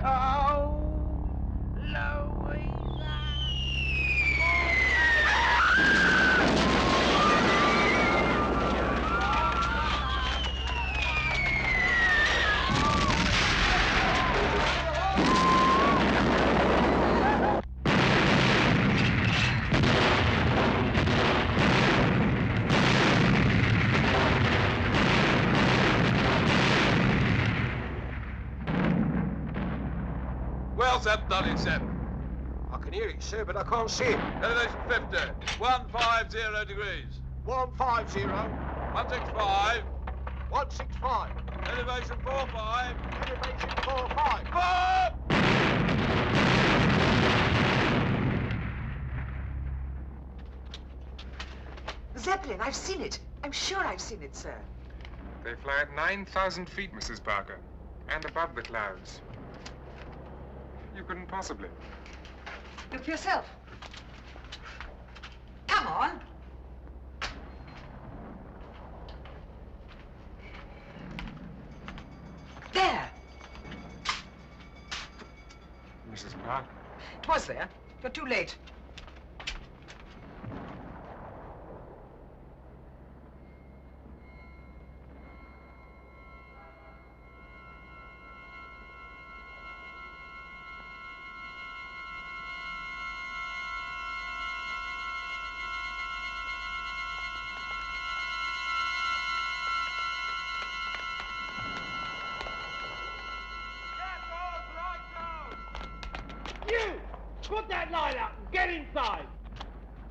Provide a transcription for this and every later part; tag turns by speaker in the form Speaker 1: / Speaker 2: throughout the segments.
Speaker 1: Oh, Louisa!
Speaker 2: Where's that done, Seth?
Speaker 3: I can hear it, sir, but I can't see it.
Speaker 2: Elevation 50, 150 degrees.
Speaker 3: 150.
Speaker 2: 165.
Speaker 3: 165.
Speaker 2: Elevation 45.
Speaker 3: Elevation 45.
Speaker 2: Bob!
Speaker 4: Zeppelin, I've seen it. I'm sure I've seen it, sir.
Speaker 5: They fly at 9,000 feet, Mrs. Parker, and above the clouds. You couldn't possibly.
Speaker 4: Look for yourself. Come on. There.
Speaker 5: Mrs. Parker.
Speaker 4: It was there. You're too late.
Speaker 1: You! Put that light out and get inside!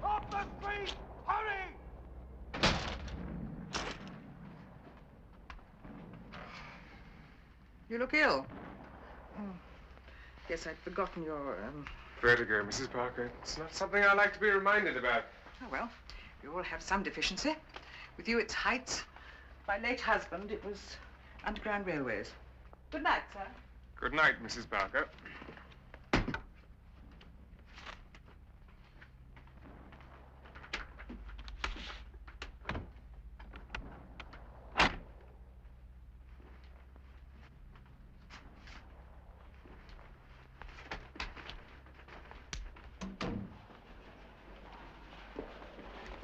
Speaker 1: Off the street! Hurry!
Speaker 4: You look ill. Oh. Yes, I'd forgotten your,
Speaker 5: Vertigo, Mrs. Parker. It's not something I like to be reminded about.
Speaker 4: Oh, well, we all have some deficiency. With you, it's heights. My late husband, it was underground railways. Good night, sir.
Speaker 5: Good night, Mrs. Parker.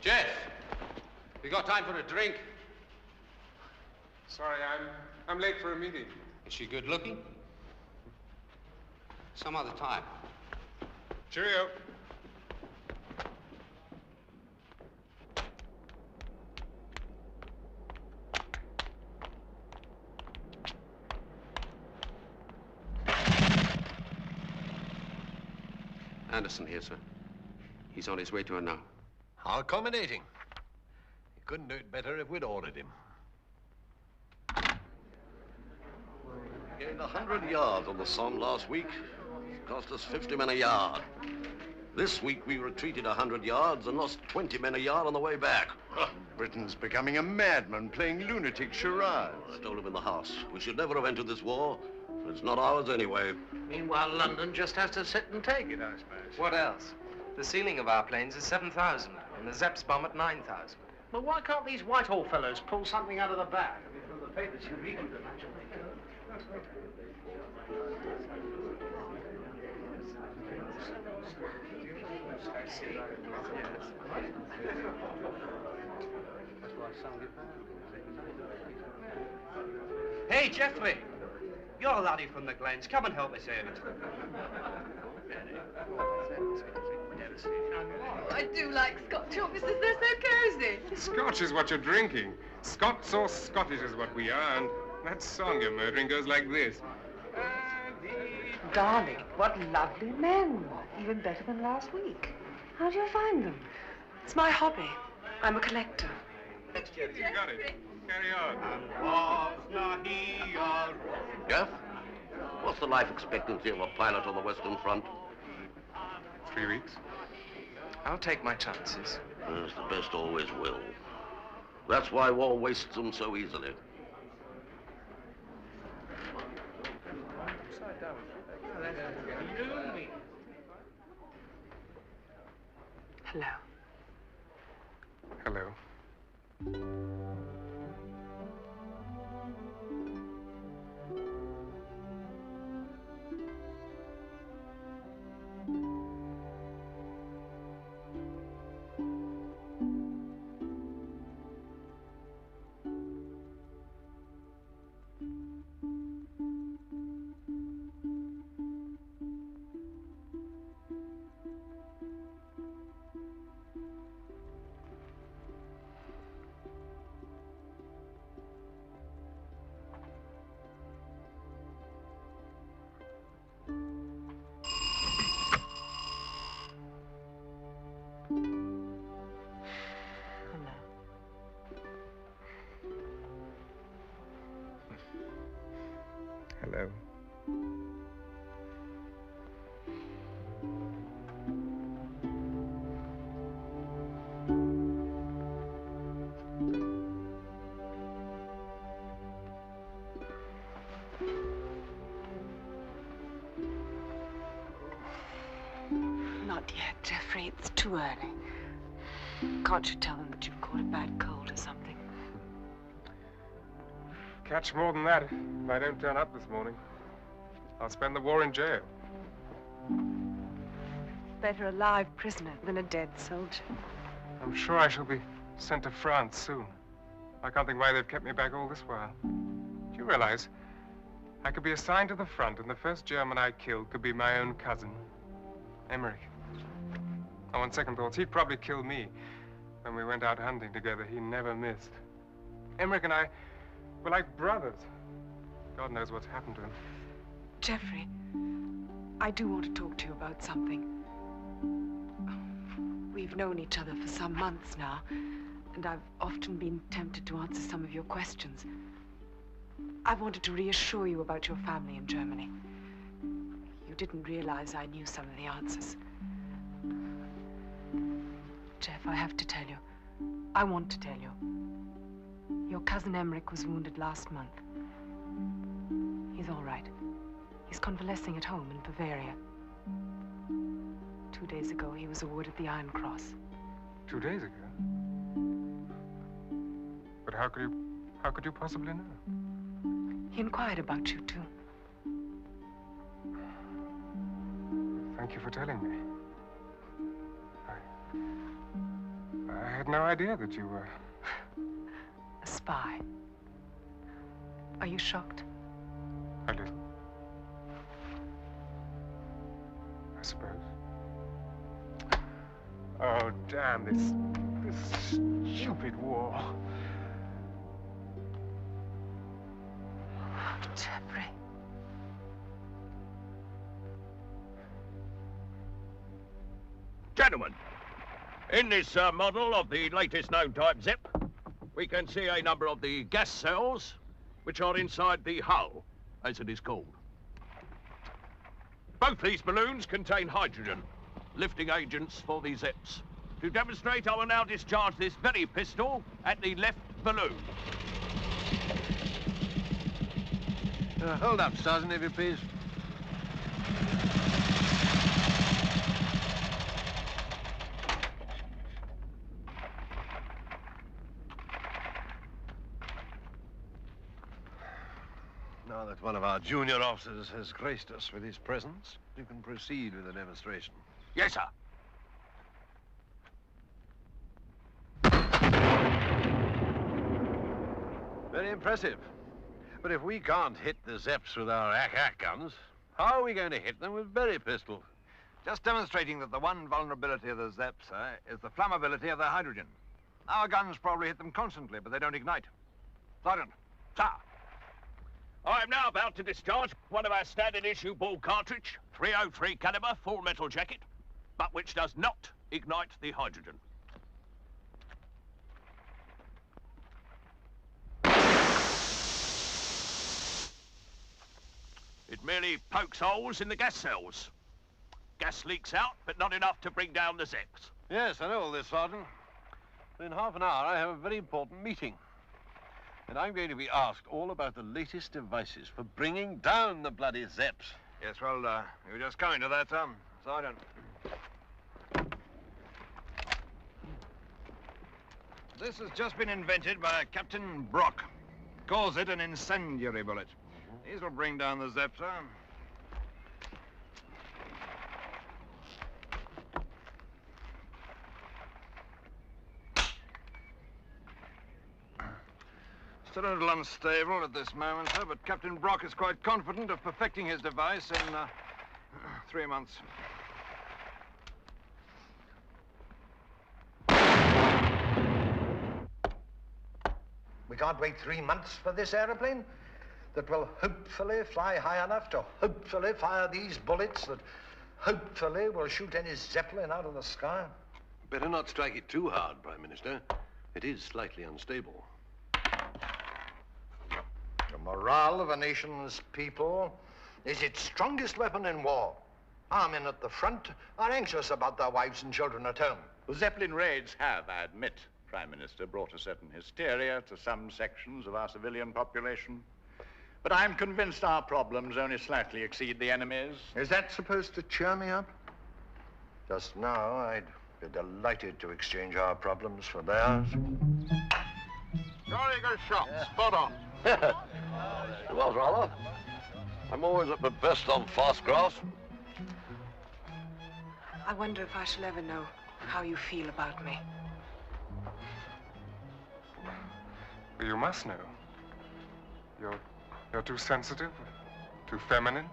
Speaker 3: Jeff, you got time for a drink?
Speaker 5: Sorry, I'm late for a meeting.
Speaker 3: Is she good looking? Some other time.
Speaker 5: Cheerio.
Speaker 3: Anderson here, sir. He's on his way to her now.
Speaker 6: How accommodating. He couldn't do it better if we'd ordered him.
Speaker 7: Gained 100 yards on the Somme last week. Cost us 50 men a yard. This week we retreated 100 yards and lost 20 men a yard on the way back.
Speaker 6: Britain's becoming a madman playing lunatic charades.
Speaker 7: I told him in the House, we should never have entered this war. It's not ours anyway.
Speaker 8: Meanwhile, London just has to sit and take it, I suppose.
Speaker 9: What else? The ceiling of our planes is 7,000, and the Zeps bomb at 9,000.
Speaker 8: But why can't these Whitehall fellows pull something out of the bag? I mean, from the papers you read them.
Speaker 9: Hey, Jeffrey! You're a laddie from the Glens. Come and help me save it.
Speaker 10: I do like Scotch officers. They're so cozy.
Speaker 5: Scotch is what you're drinking. Scots or Scottish is what we are, and that song you're murdering goes like this.
Speaker 4: Darling, what lovely men. Even better than last week. How do you find them? It's my hobby. I'm a collector.
Speaker 5: You got it. Carry on.
Speaker 7: Jeff, what's the life expectancy of a pilot on the Western Front?
Speaker 5: 3 weeks.
Speaker 9: I'll take my chances.
Speaker 7: Yes, the best always will. That's why war wastes them so easily.
Speaker 4: Hello.
Speaker 5: Hello.
Speaker 4: Not yet, Jeffrey. It's too early. Can't you tell them that you've caught a bad cold or something?
Speaker 5: Catch more than that if I don't turn up this morning. I'll spend the war in jail.
Speaker 4: Better a live prisoner than a dead soldier.
Speaker 5: I'm sure I shall be sent to France soon. I can't think why they've kept me back all this while. Do you realize I could be assigned to the front and the first German I killed could be my own cousin, Emmerich? Oh, on second thoughts, he'd probably kill me. When we went out hunting together, he never missed. Emmerich and I were like brothers. God knows what's happened to him.
Speaker 4: Jeffrey, I do want to talk to you about something. We've known each other for some months now, and I've often been tempted to answer some of your questions. I wanted to reassure you about your family in Germany. You didn't realize I knew some of the answers. Jeff, I have to tell you. I want to tell you. Your cousin Emmerich was wounded last month. He's all right. He's convalescing at home in Bavaria. 2 days ago, he was awarded the Iron Cross.
Speaker 5: 2 days ago? But how could you possibly know?
Speaker 4: He inquired about you, too.
Speaker 5: Thank you for telling me. I had no idea that you were...
Speaker 4: A spy. Are you shocked?
Speaker 5: A little. I suppose. Oh, damn this stupid war.
Speaker 4: Jeffrey.
Speaker 11: Gentlemen, in this model of the latest known type Zepp, we can see a number of the gas cells which are inside the hull, as it is called. Both these balloons contain hydrogen, lifting agents for the Zepps. To demonstrate, I will now discharge this very pistol at the left balloon.
Speaker 6: Hold up, Sergeant, if you please. Now that one of our junior officers has graced us with his presence, you can proceed with the demonstration.
Speaker 11: Yes, sir.
Speaker 6: Very impressive. But if we can't hit the Zepps with our ack-ack guns, how are we going to hit them with berry pistols?
Speaker 12: Just demonstrating that the one vulnerability of the Zepps, sir, is the flammability of their hydrogen. Our guns probably hit them constantly, but they don't ignite. Sergeant.
Speaker 11: Sir. I am now about to discharge one of our standard issue ball cartridge, .303 caliber, full metal jacket, but which does not ignite the hydrogen. It merely pokes holes in the gas cells. Gas leaks out, but not enough to bring down the Zepps.
Speaker 6: Yes, I know all this, Sergeant. But in half an hour, I have a very important meeting. And I'm going to be asked all about the latest devices for bringing down the bloody Zepps.
Speaker 12: Yes, well, we were just coming to that, Sergeant. This has just been invented by Captain Brock. Calls it an incendiary bullet. These will bring down the Zepps, sir. Still a little unstable at this moment, sir, but Captain Brock is quite confident of perfecting his device in 3 months.
Speaker 8: We can't wait 3 months for this aeroplane that will hopefully fly high enough to hopefully fire these bullets that hopefully will shoot any Zeppelin out of the sky.
Speaker 6: Better not strike it too hard, Prime Minister. It is slightly unstable.
Speaker 8: The morale of a nation's people is its strongest weapon in war. Our men at the front are anxious about their wives and children at home.
Speaker 13: The Zeppelin raids have, I admit, Prime Minister, brought a certain hysteria to some sections of our civilian population. But I'm convinced our problems only slightly exceed the enemy's.
Speaker 8: Is that supposed to cheer me up? Just now, I'd be delighted to exchange our problems for theirs.
Speaker 6: Jolly good shot. Yeah. Spot on.
Speaker 7: It was, rather. I'm always at my best on fast grass.
Speaker 4: I wonder if I shall ever know how you feel about me.
Speaker 5: You must know. You're too sensitive, too feminine,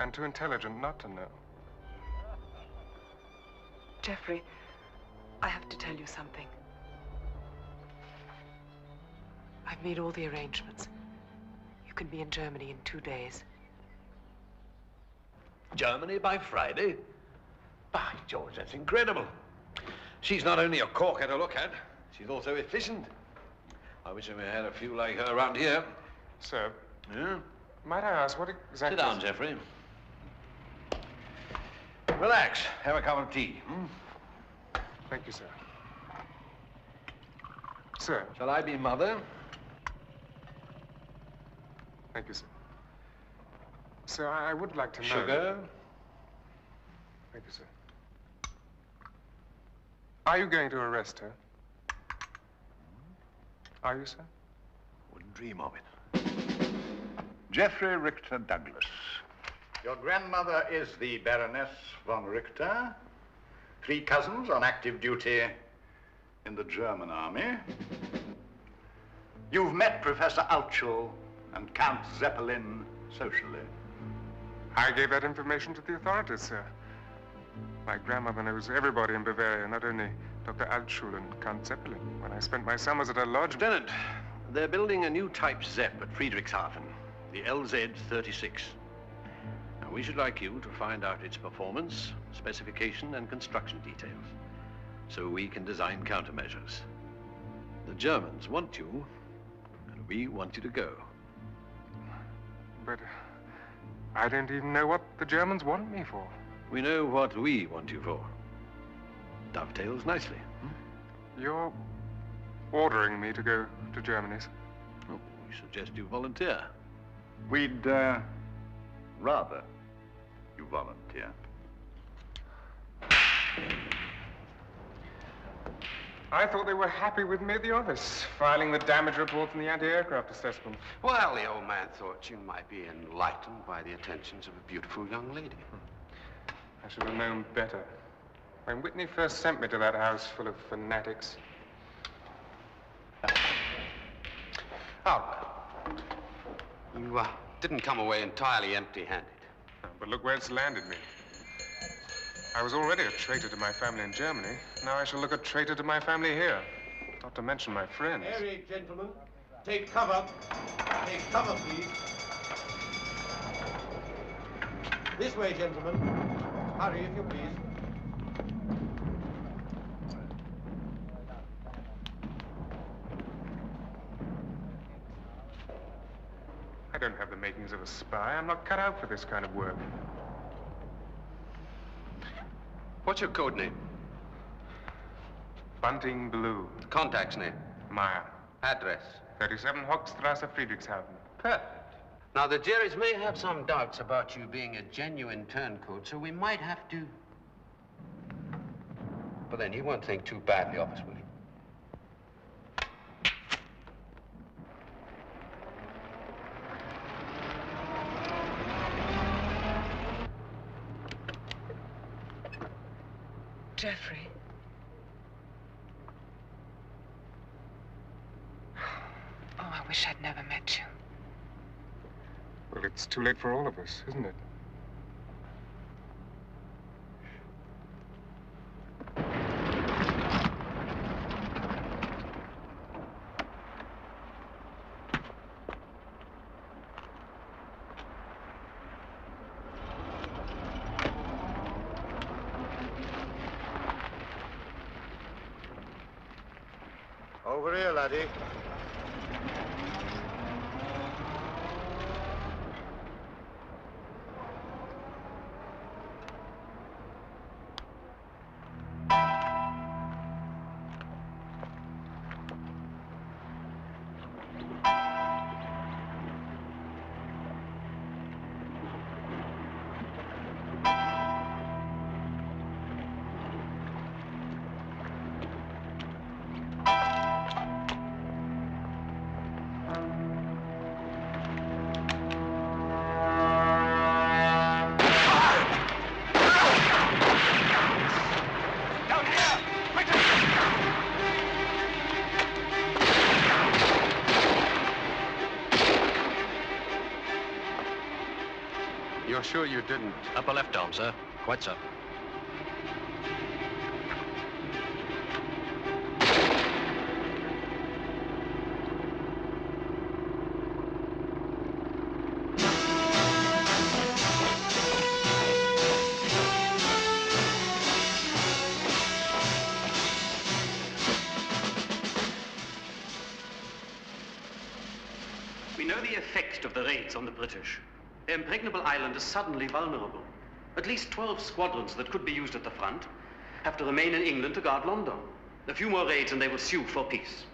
Speaker 5: and too intelligent not to know.
Speaker 4: Jeffrey, I have to tell you something. I've made all the arrangements. You can be in Germany in 2 days.
Speaker 6: Germany by Friday? By George, that's incredible. She's not only a corker to look at, she's also efficient. I wish we had a few like her around here.
Speaker 5: Sir?
Speaker 6: Yeah?
Speaker 5: Might I ask what exactly...
Speaker 6: Sit down, Jeffrey. Relax. Have a cup of tea.
Speaker 5: Thank you, sir. Sir?
Speaker 6: Shall I be mother?
Speaker 5: Thank you, sir. Sir, I would like to know...
Speaker 6: Sugar?
Speaker 5: Thank you, sir. Are you going to arrest her? Are you, sir?
Speaker 6: Wouldn't dream of it.
Speaker 13: Geoffrey Richter Douglas. Your grandmother is the Baroness von Richter. 3 cousins on active duty in the German army. You've met Professor Altschul and Count Zeppelin socially.
Speaker 5: I gave that information to the authorities, sir. My grandmother knows everybody in Bavaria, not only Dr. Altschul and Count Zeppelin. When I spent my summers at her lodge...
Speaker 6: Lieutenant, they're building a new type Zepp at Friedrichshafen, the LZ-36. Now, we should like you to find out its performance, specification, and construction details, so we can design countermeasures. The Germans want you, and we want you to go.
Speaker 5: But I don't even know what the Germans want me for.
Speaker 6: We know what we want you for. Dovetails nicely.
Speaker 5: You're ordering me to go to Germany, sir?
Speaker 6: Oh, we suggest you volunteer.
Speaker 13: We'd rather you volunteer.
Speaker 5: I thought they were happy with me at the office, filing the damage reports and the anti-aircraft assessment.
Speaker 3: Well, the old man thought you might be enlightened by the attentions of a beautiful young lady.
Speaker 5: I should have known better. When Whitney first sent me to that house full of fanatics.
Speaker 3: Oh, you didn't come away entirely empty-handed.
Speaker 5: But look where it's landed me. I was already a traitor to my family in Germany. Now I shall look a traitor to my family here. Not to mention my friends.
Speaker 9: Harry, gentlemen, take cover. Take cover, please. This way, gentlemen. Hurry, if you please.
Speaker 5: I don't have the makings of a spy. I'm not cut out for this kind of work.
Speaker 3: What's your code name?
Speaker 5: Bunting Blue.
Speaker 3: Contact's name?
Speaker 5: Meyer.
Speaker 3: Address?
Speaker 5: 37 Hochstrasse, Friedrichshafen.
Speaker 3: Perfect. Now, the Jerrys may have some doubts about you being a genuine turncoat, so we might have to... But then you won't think too badly of us, will you?
Speaker 4: Jeffrey. Oh, I wish I'd never met you.
Speaker 5: Well, it's too late for all of us, isn't it?
Speaker 8: Over here, laddie.
Speaker 3: You're sure you didn't?
Speaker 14: Upper left arm, sir. Quite so.
Speaker 9: We know the effect of the raids on the British. The impregnable island is suddenly vulnerable. At least 12 squadrons that could be used at the front have to remain in England to guard London. A few more raids and they will sue for peace.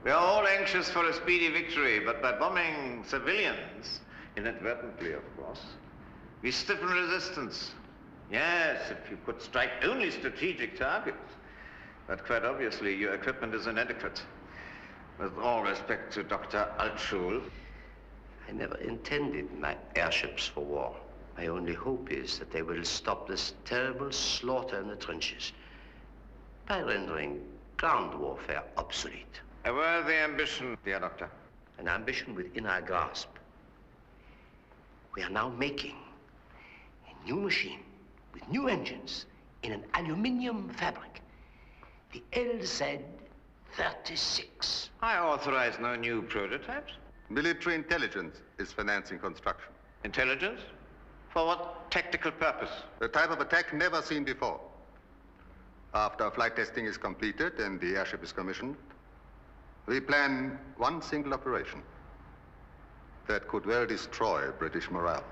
Speaker 13: We are all anxious for a speedy victory, but by bombing civilians, inadvertently of course, we stiffen resistance. Yes, if you could strike only strategic targets. But quite obviously your equipment is inadequate. With all respect to Dr. Altschul,
Speaker 6: I never intended my airships for war. My only hope is that they will stop this terrible slaughter in the trenches by rendering ground warfare obsolete.
Speaker 13: A worthy ambition, dear Doctor.
Speaker 6: An ambition within our grasp. We are now making a new machine with new engines in an aluminium fabric. The LZ-36.
Speaker 13: I authorize no new prototypes.
Speaker 15: Military intelligence is financing construction.
Speaker 13: Intelligence? For what tactical purpose?
Speaker 15: The type of attack never seen before. After flight testing is completed and the airship is commissioned, we plan one single operation that could well destroy British morale.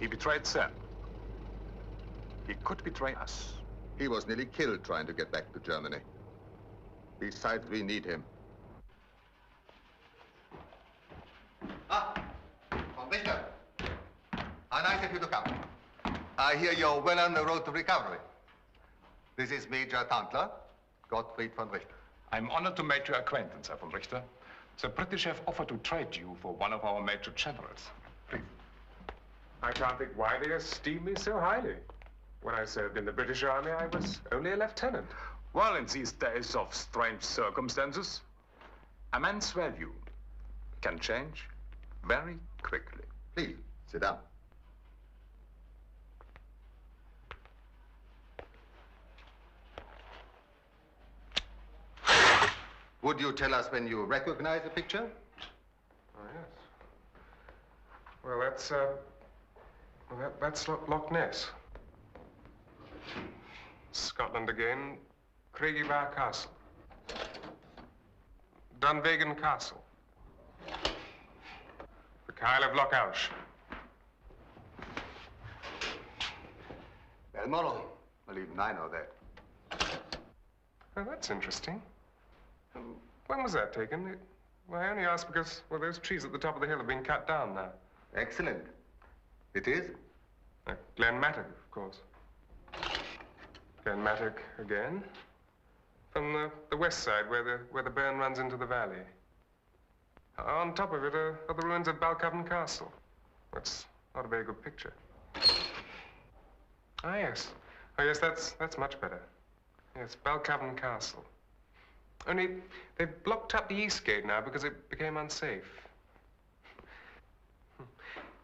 Speaker 16: He betrayed Sam. He could betray us.
Speaker 15: He was nearly killed trying to get back to Germany. Besides, we need him.
Speaker 8: Von Richter. How nice of you to come. I hear you're well on the road to recovery. This is Major Tantler, Gottfried von Richter.
Speaker 16: I'm honored to make your acquaintance, Herr von Richter. The British have offered to trade you for one of our major generals. Please.
Speaker 5: I can't think why they esteem me so highly. When I served in the British Army, I was only a lieutenant.
Speaker 16: Well, in these days of strange circumstances, a man's value can change very quickly.
Speaker 15: Please, sit down. Would you tell us when you recognize the picture?
Speaker 5: Oh, yes. Well, that's Loch Ness. Scotland again, Craigiebar Castle. Dunvegan Castle. The Kyle of Loch Oush.
Speaker 15: Balmoral. Well, even I know that.
Speaker 5: Oh, that's interesting. When was that taken? Well, I only asked because, well, those trees at the top of the hill have been cut down now.
Speaker 15: Excellent. It is?
Speaker 5: Glen Mattock, of course. Glen Mattock again. From the west side, where the burn runs into the valley. On top of it are the ruins of Balcoven Castle. That's not a very good picture. Ah, yes. Oh, yes, that's much better. Yes, Balcoven Castle. Only they've blocked up the east gate now because it became unsafe. You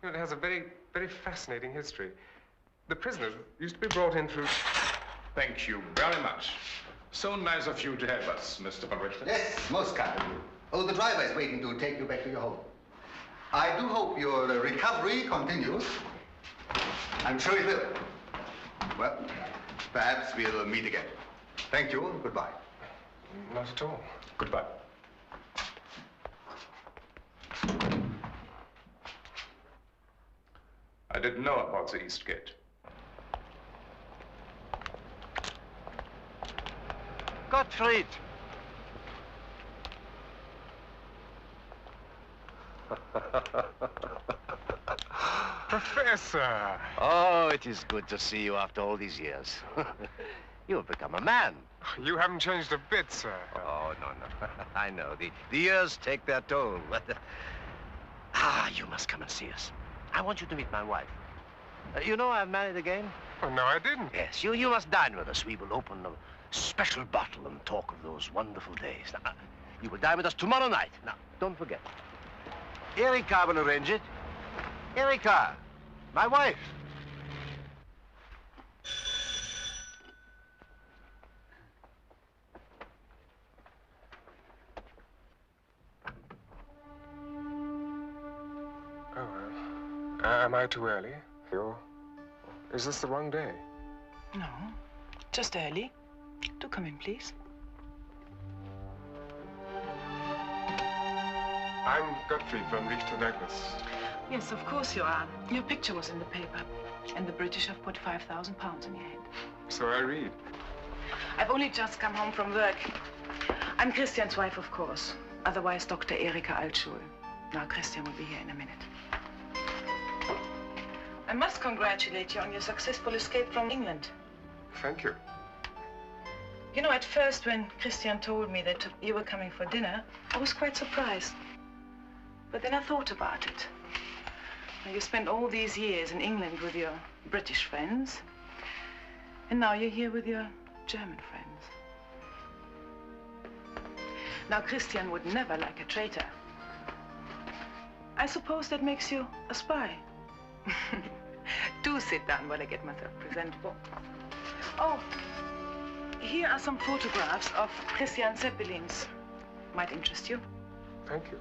Speaker 5: know, it has a very, very fascinating history. The prisoners used to be brought in through...
Speaker 16: Thank you very much. So nice of you to help us, Mr. von Richter.
Speaker 8: Yes, most kind of you. Oh, the driver is waiting to take you back to your home. I do hope your recovery continues. I'm sure it will. Well, perhaps we'll meet again. Thank you and goodbye.
Speaker 5: Not at all.
Speaker 16: Goodbye. I didn't know about the East Gate.
Speaker 12: Gottfried!
Speaker 5: Professor!
Speaker 17: Oh, it is good to see you after all these years. You have become a man.
Speaker 5: You haven't changed a bit, sir.
Speaker 17: Oh, no. I know. The years take their toll. But, you must come and see us. I want you to meet my wife. You know I'm married again?
Speaker 5: Oh, no, I didn't.
Speaker 17: Yes, you must dine with us. We will open a special bottle and talk of those wonderful days. Now, you will dine with us tomorrow night. Now, don't forget.
Speaker 12: Erika will arrange it. Erika, my wife.
Speaker 5: Am I too early? Is this the wrong day?
Speaker 4: No, just early. Do come in, please.
Speaker 5: I'm Gottfried von Richter-Douglas.
Speaker 4: Yes, of course you are. Your picture was in the paper. And the British have put £5,000 in your head.
Speaker 5: So I read.
Speaker 4: I've only just come home from work. I'm Christian's wife, of course. Otherwise, Dr. Erika Altschul. Now, Christian will be here in a minute. I must congratulate you on your successful escape from England.
Speaker 5: Thank you.
Speaker 4: You know, at first, when Christian told me that you were coming for dinner, I was quite surprised. But then I thought about it. You spent all these years in England with your British friends, and now you're here with your German friends. Now, Christian would never like a traitor. I suppose that makes you a spy. Do sit down while I get myself presentable. Oh, here are some photographs of Christian Zeppelins. Might interest you.
Speaker 5: Thank you.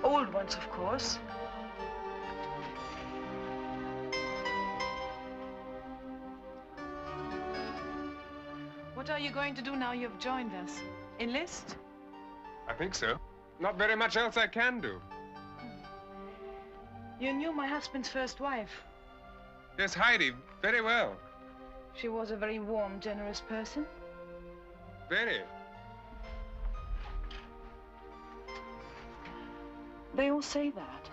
Speaker 4: Old ones, of course. What are you going to do now you've joined us? Enlist?
Speaker 5: I think so. Not very much else I can do.
Speaker 4: You knew my husband's first wife.
Speaker 5: Yes, Heidi, very well.
Speaker 4: She was a very warm, generous person.
Speaker 5: Very.
Speaker 4: They all say that.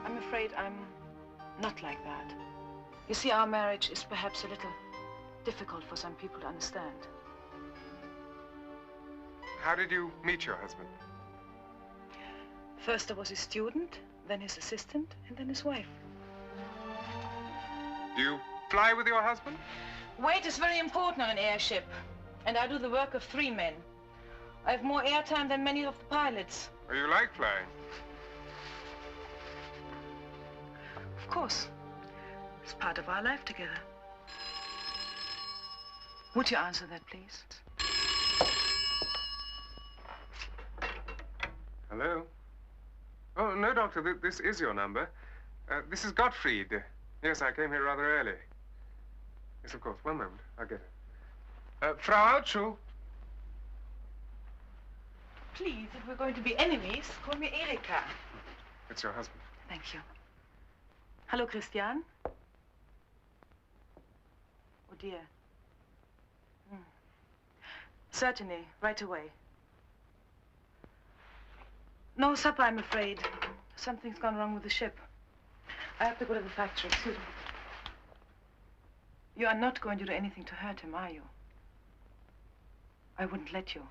Speaker 4: I'm afraid I'm not like that. You see, our marriage is perhaps a little difficult for some people to understand.
Speaker 5: How did you meet your husband?
Speaker 4: First I was his student, then his assistant, and then his wife.
Speaker 5: Do you fly with your husband?
Speaker 4: Weight is very important on an airship, and I do the work of 3 men. I have more airtime than many of the pilots.
Speaker 5: Oh, you like flying?
Speaker 4: Of course. It's part of our life together. Would you answer that, please?
Speaker 5: Hello? Oh, no, Doctor, this is your number. This is Gottfried. Yes, I came here rather early. Yes, of course. One moment. I'll get it. Frau Altschul.
Speaker 4: Please, if we're going to be enemies, call me Erika.
Speaker 5: It's your husband.
Speaker 4: Thank you. Hello, Christian. Oh, dear. Certainly, right away. No supper, I'm afraid. Something's gone wrong with the ship. I have to go to the factory. Excuse me. You are not going to do anything to hurt him, are you? I wouldn't let you.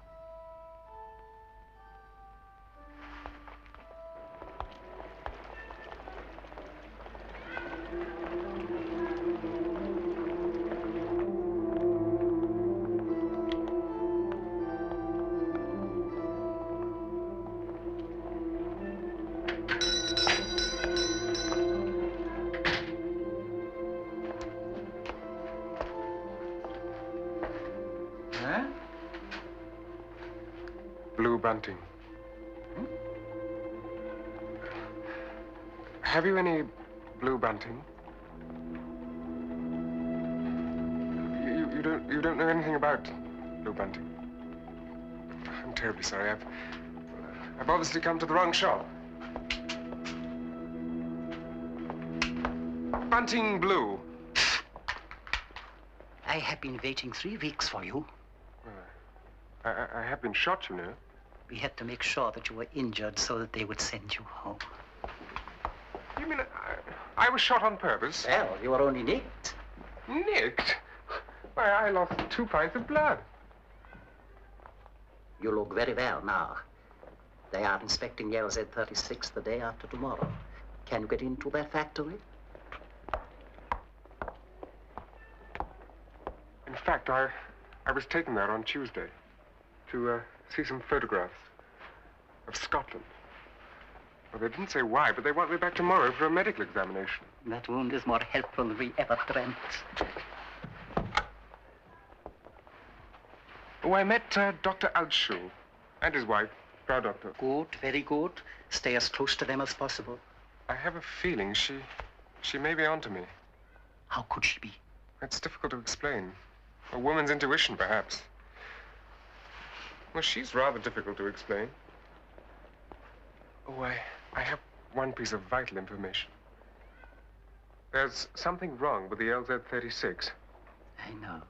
Speaker 5: Blue bunting. Have you any blue bunting? You don't know anything about blue bunting? I'm terribly sorry. I've obviously come to the wrong shop. Bunting blue.
Speaker 18: I have been waiting 3 weeks for you.
Speaker 5: I have been shot, you know.
Speaker 18: We had to make sure that you were injured so that they would send you home.
Speaker 5: You mean I was shot on purpose?
Speaker 18: Well, you were only nicked.
Speaker 5: Nicked? Why, I lost 2 pints of blood.
Speaker 18: You look very well now. They are inspecting the LZ-36 the day after tomorrow. Can you get into their factory?
Speaker 5: In fact, I was taken there on Tuesday to see some photographs of Scotland. Well, they didn't say why, but they want me back tomorrow for a medical examination.
Speaker 18: That wound is more helpful than we ever dreamt.
Speaker 5: Oh, I met Dr. Altschuh and his wife, Frau Doctor.
Speaker 18: Good, very good. Stay as close to them as possible.
Speaker 5: I have a feeling she may be onto me.
Speaker 18: How could she be?
Speaker 5: It's difficult to explain. A woman's intuition, perhaps. Well, she's rather difficult to explain. Oh, I have one piece of vital information. There's something wrong with the LZ-36.
Speaker 18: I know.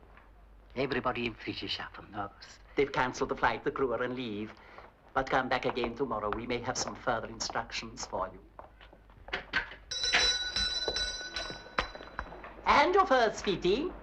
Speaker 18: Everybody in Friedrichshafen knows. They've canceled the flight, the crew are on leave. But come back again tomorrow. We may have some further instructions for you. And your first fitting.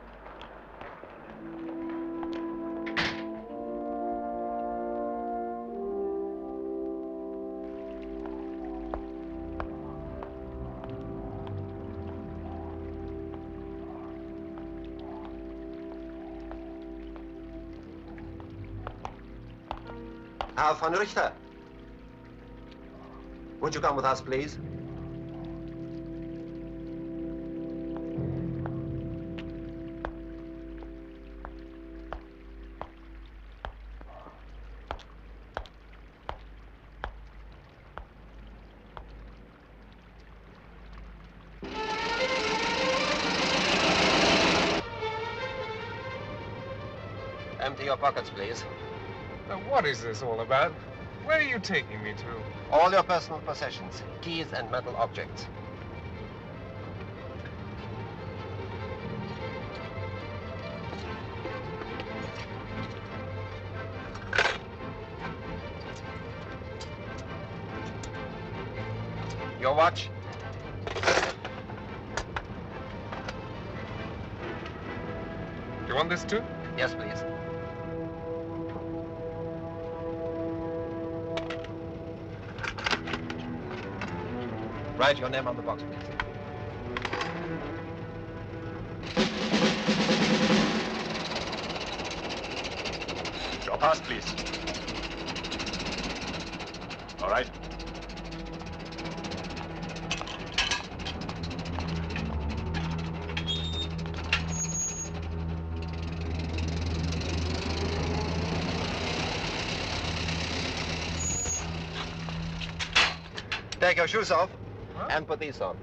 Speaker 17: Herr von Richter, would you come with us, please? Empty your pockets, please.
Speaker 5: Now, what is this all about? Where are you taking me to?
Speaker 17: All your personal possessions, keys and metal objects. Your watch.
Speaker 5: Do you want this too?
Speaker 17: Yes, please. Write your name on the box, please.
Speaker 16: Your pass, please. All right.
Speaker 17: Take your shoes off. And put these on.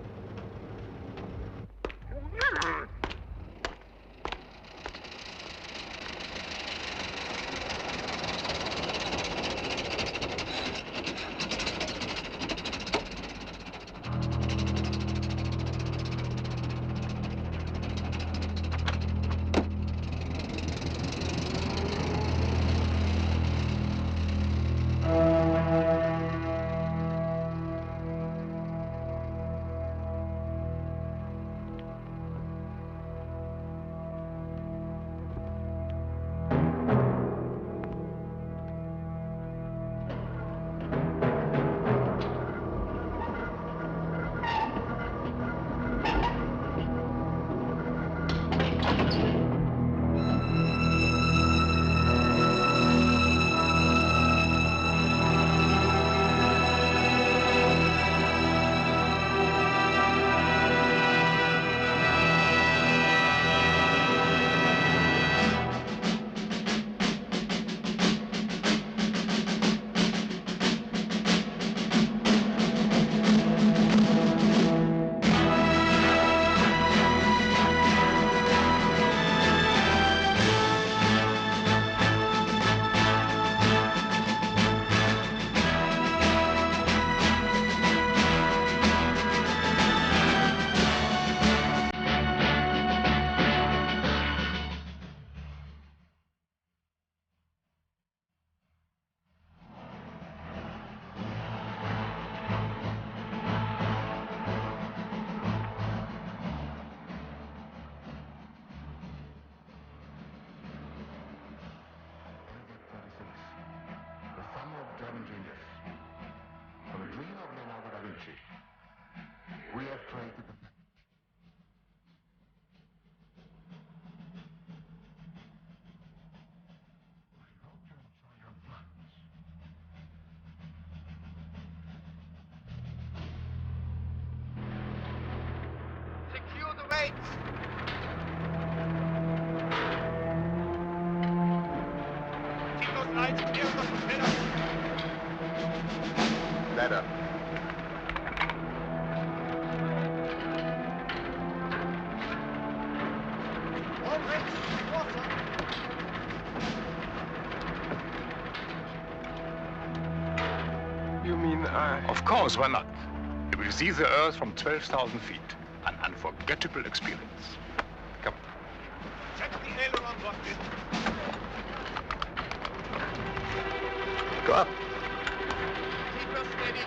Speaker 15: Ladder.
Speaker 5: You mean
Speaker 16: Of course, why not? You will see the Earth from 12,000 feet. An unforgettable experience. Come.
Speaker 2: Check the aileron rocket.
Speaker 15: Go up.
Speaker 2: Keep her steady.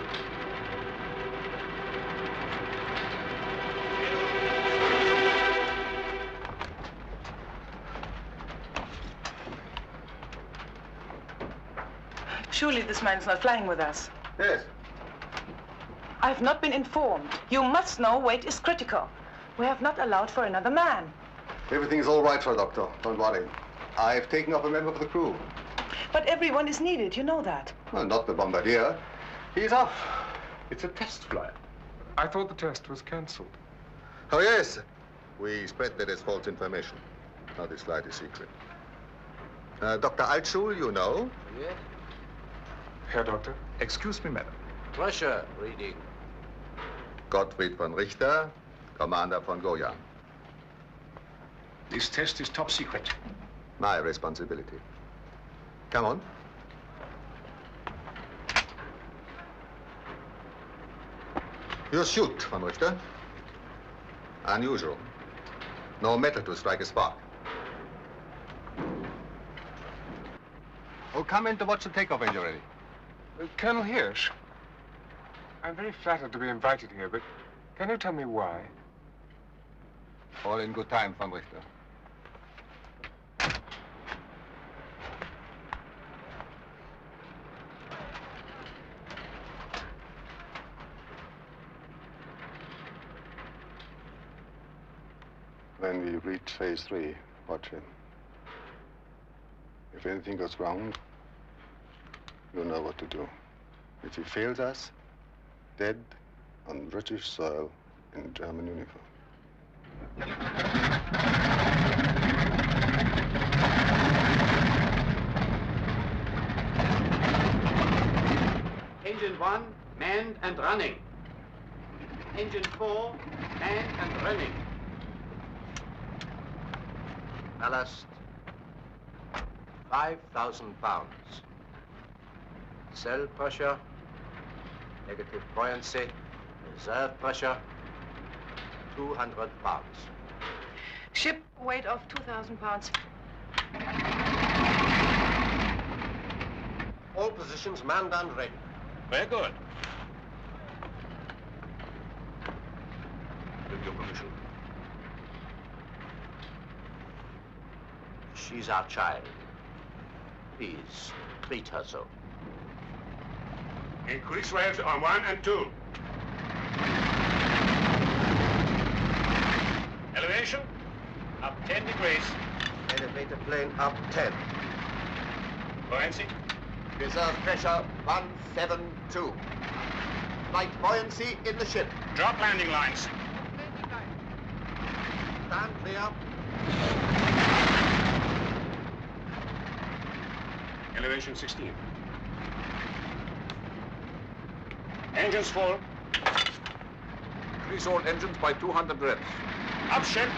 Speaker 19: Surely this man's not flying with us.
Speaker 15: Yes.
Speaker 19: I've not been informed. You must know weight is critical. We have not allowed for another man.
Speaker 15: Everything is all right, Sir Doctor. Don't worry. I've taken off a member of the crew.
Speaker 19: But everyone is needed, you know that.
Speaker 15: Well, not the bombardier. He's off.
Speaker 16: It's a test flight.
Speaker 5: I thought the test was cancelled.
Speaker 15: Oh, yes. We spread that as false information. Now this flight is secret. Dr. Altschul, you know?
Speaker 3: Yes?
Speaker 5: Herr Doctor?
Speaker 16: Excuse me, madam.
Speaker 3: Pressure reading.
Speaker 15: Gottfried von Richter, commander von Goya.
Speaker 16: This test is top secret.
Speaker 15: My responsibility. Come on. You shoot, von Richter. Unusual. No metal to strike a spark. Oh, come in to watch the takeoff range already.
Speaker 5: Colonel Hirsch, I'm very flattered to be invited here, but can you tell me why?
Speaker 15: All in good time, von Richter. When we reach phase 3, watch him. If anything goes wrong, you know what to do. If he fails us, dead on British soil in German uniform.
Speaker 9: Engine 1, manned and running. Engine 4, manned and running.
Speaker 3: Ballast, 5,000 pounds. Cell pressure, negative buoyancy, reserve pressure, 200 pounds.
Speaker 19: Ship weight of 2,000 pounds.
Speaker 3: All positions manned and ready.
Speaker 11: Very good.
Speaker 3: With your permission. She's our child. Please, treat her so.
Speaker 11: Increase waves on 1 and 2. Elevation up 10 degrees.
Speaker 3: Elevator plane up 10.
Speaker 11: Buoyancy.
Speaker 3: Reserve pressure 172. Flight buoyancy in the ship.
Speaker 11: Drop landing lines.
Speaker 3: Stand clear.
Speaker 11: Elevation 16. Engines full.
Speaker 2: Increase all engines by 200 revs.
Speaker 11: Up ship.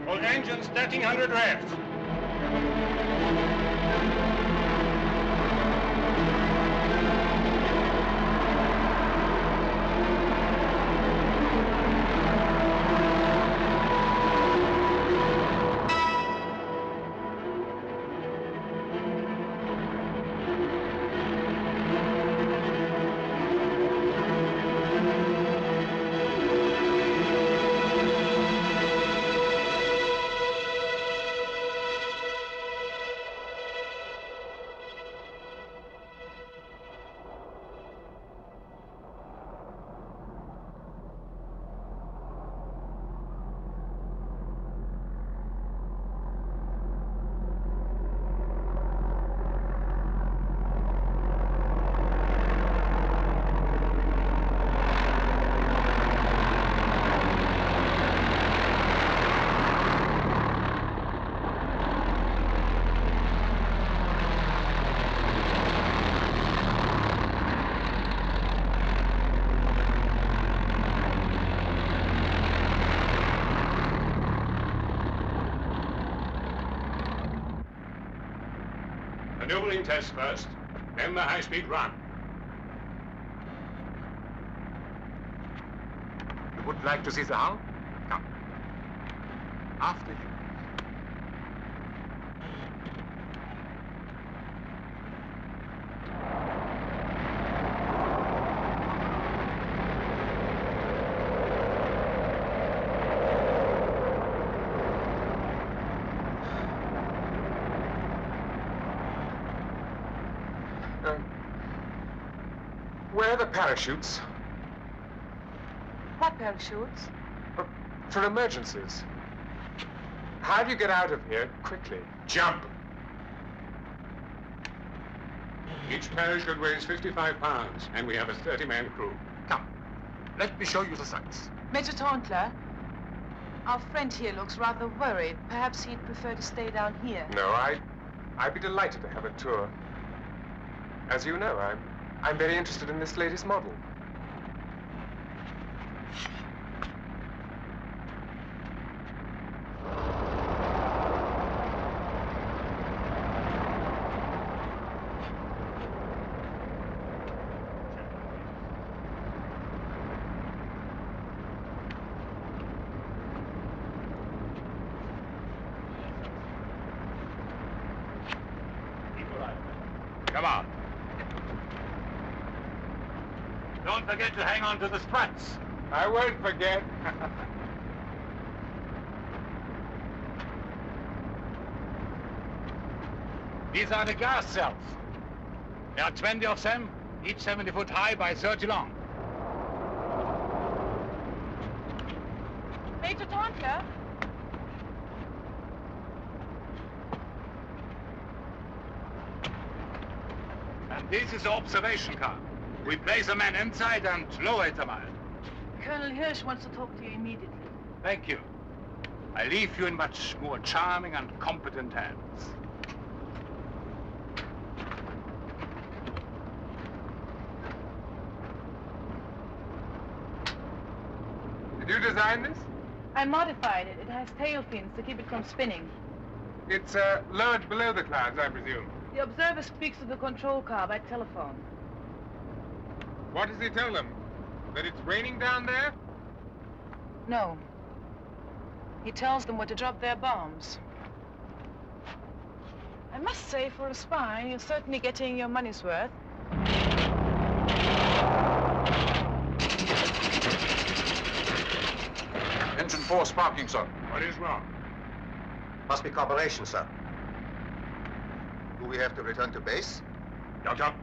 Speaker 11: All engines 1,300 revs. Maneuvering test first, then the high-speed run.
Speaker 16: You would like to see the hull? Come. After you.
Speaker 5: Where are the parachutes?
Speaker 19: What parachutes?
Speaker 5: For emergencies. How do you get out of here quickly?
Speaker 11: Jump! Each parachute weighs 55 pounds, and we have a 30-man crew.
Speaker 16: Come, let me show you the sights.
Speaker 19: Major Tauntler, our friend here looks rather worried. Perhaps he'd prefer to stay down here.
Speaker 5: No, I'd be delighted to have a tour. As you know, I'm very interested in this latest model.
Speaker 11: Come on. Don't forget to hang on to the struts.
Speaker 5: I won't forget.
Speaker 11: These are the gas cells. There are 20 of them, each 70 foot high by 30 long.
Speaker 19: Major Tauntler?
Speaker 11: And this is the observation car. We place a man inside and lower it a mile.
Speaker 19: Colonel Hirsch wants to talk to you immediately.
Speaker 11: Thank you. I leave you in much more charming and competent hands.
Speaker 5: Did you design this?
Speaker 19: I modified it. It has tail fins to keep it from spinning.
Speaker 5: It's lowered below the clouds, I presume.
Speaker 19: The observer speaks to the control car by telephone.
Speaker 5: What does he tell them? That it's raining down there?
Speaker 19: No. He tells them where to drop their bombs. I must say, for a spy, you're certainly getting your money's worth.
Speaker 12: Engine 4 sparking, sir.
Speaker 11: What is wrong?
Speaker 15: Must be carburation, sir. Do we have to return to base?
Speaker 11: Doctor?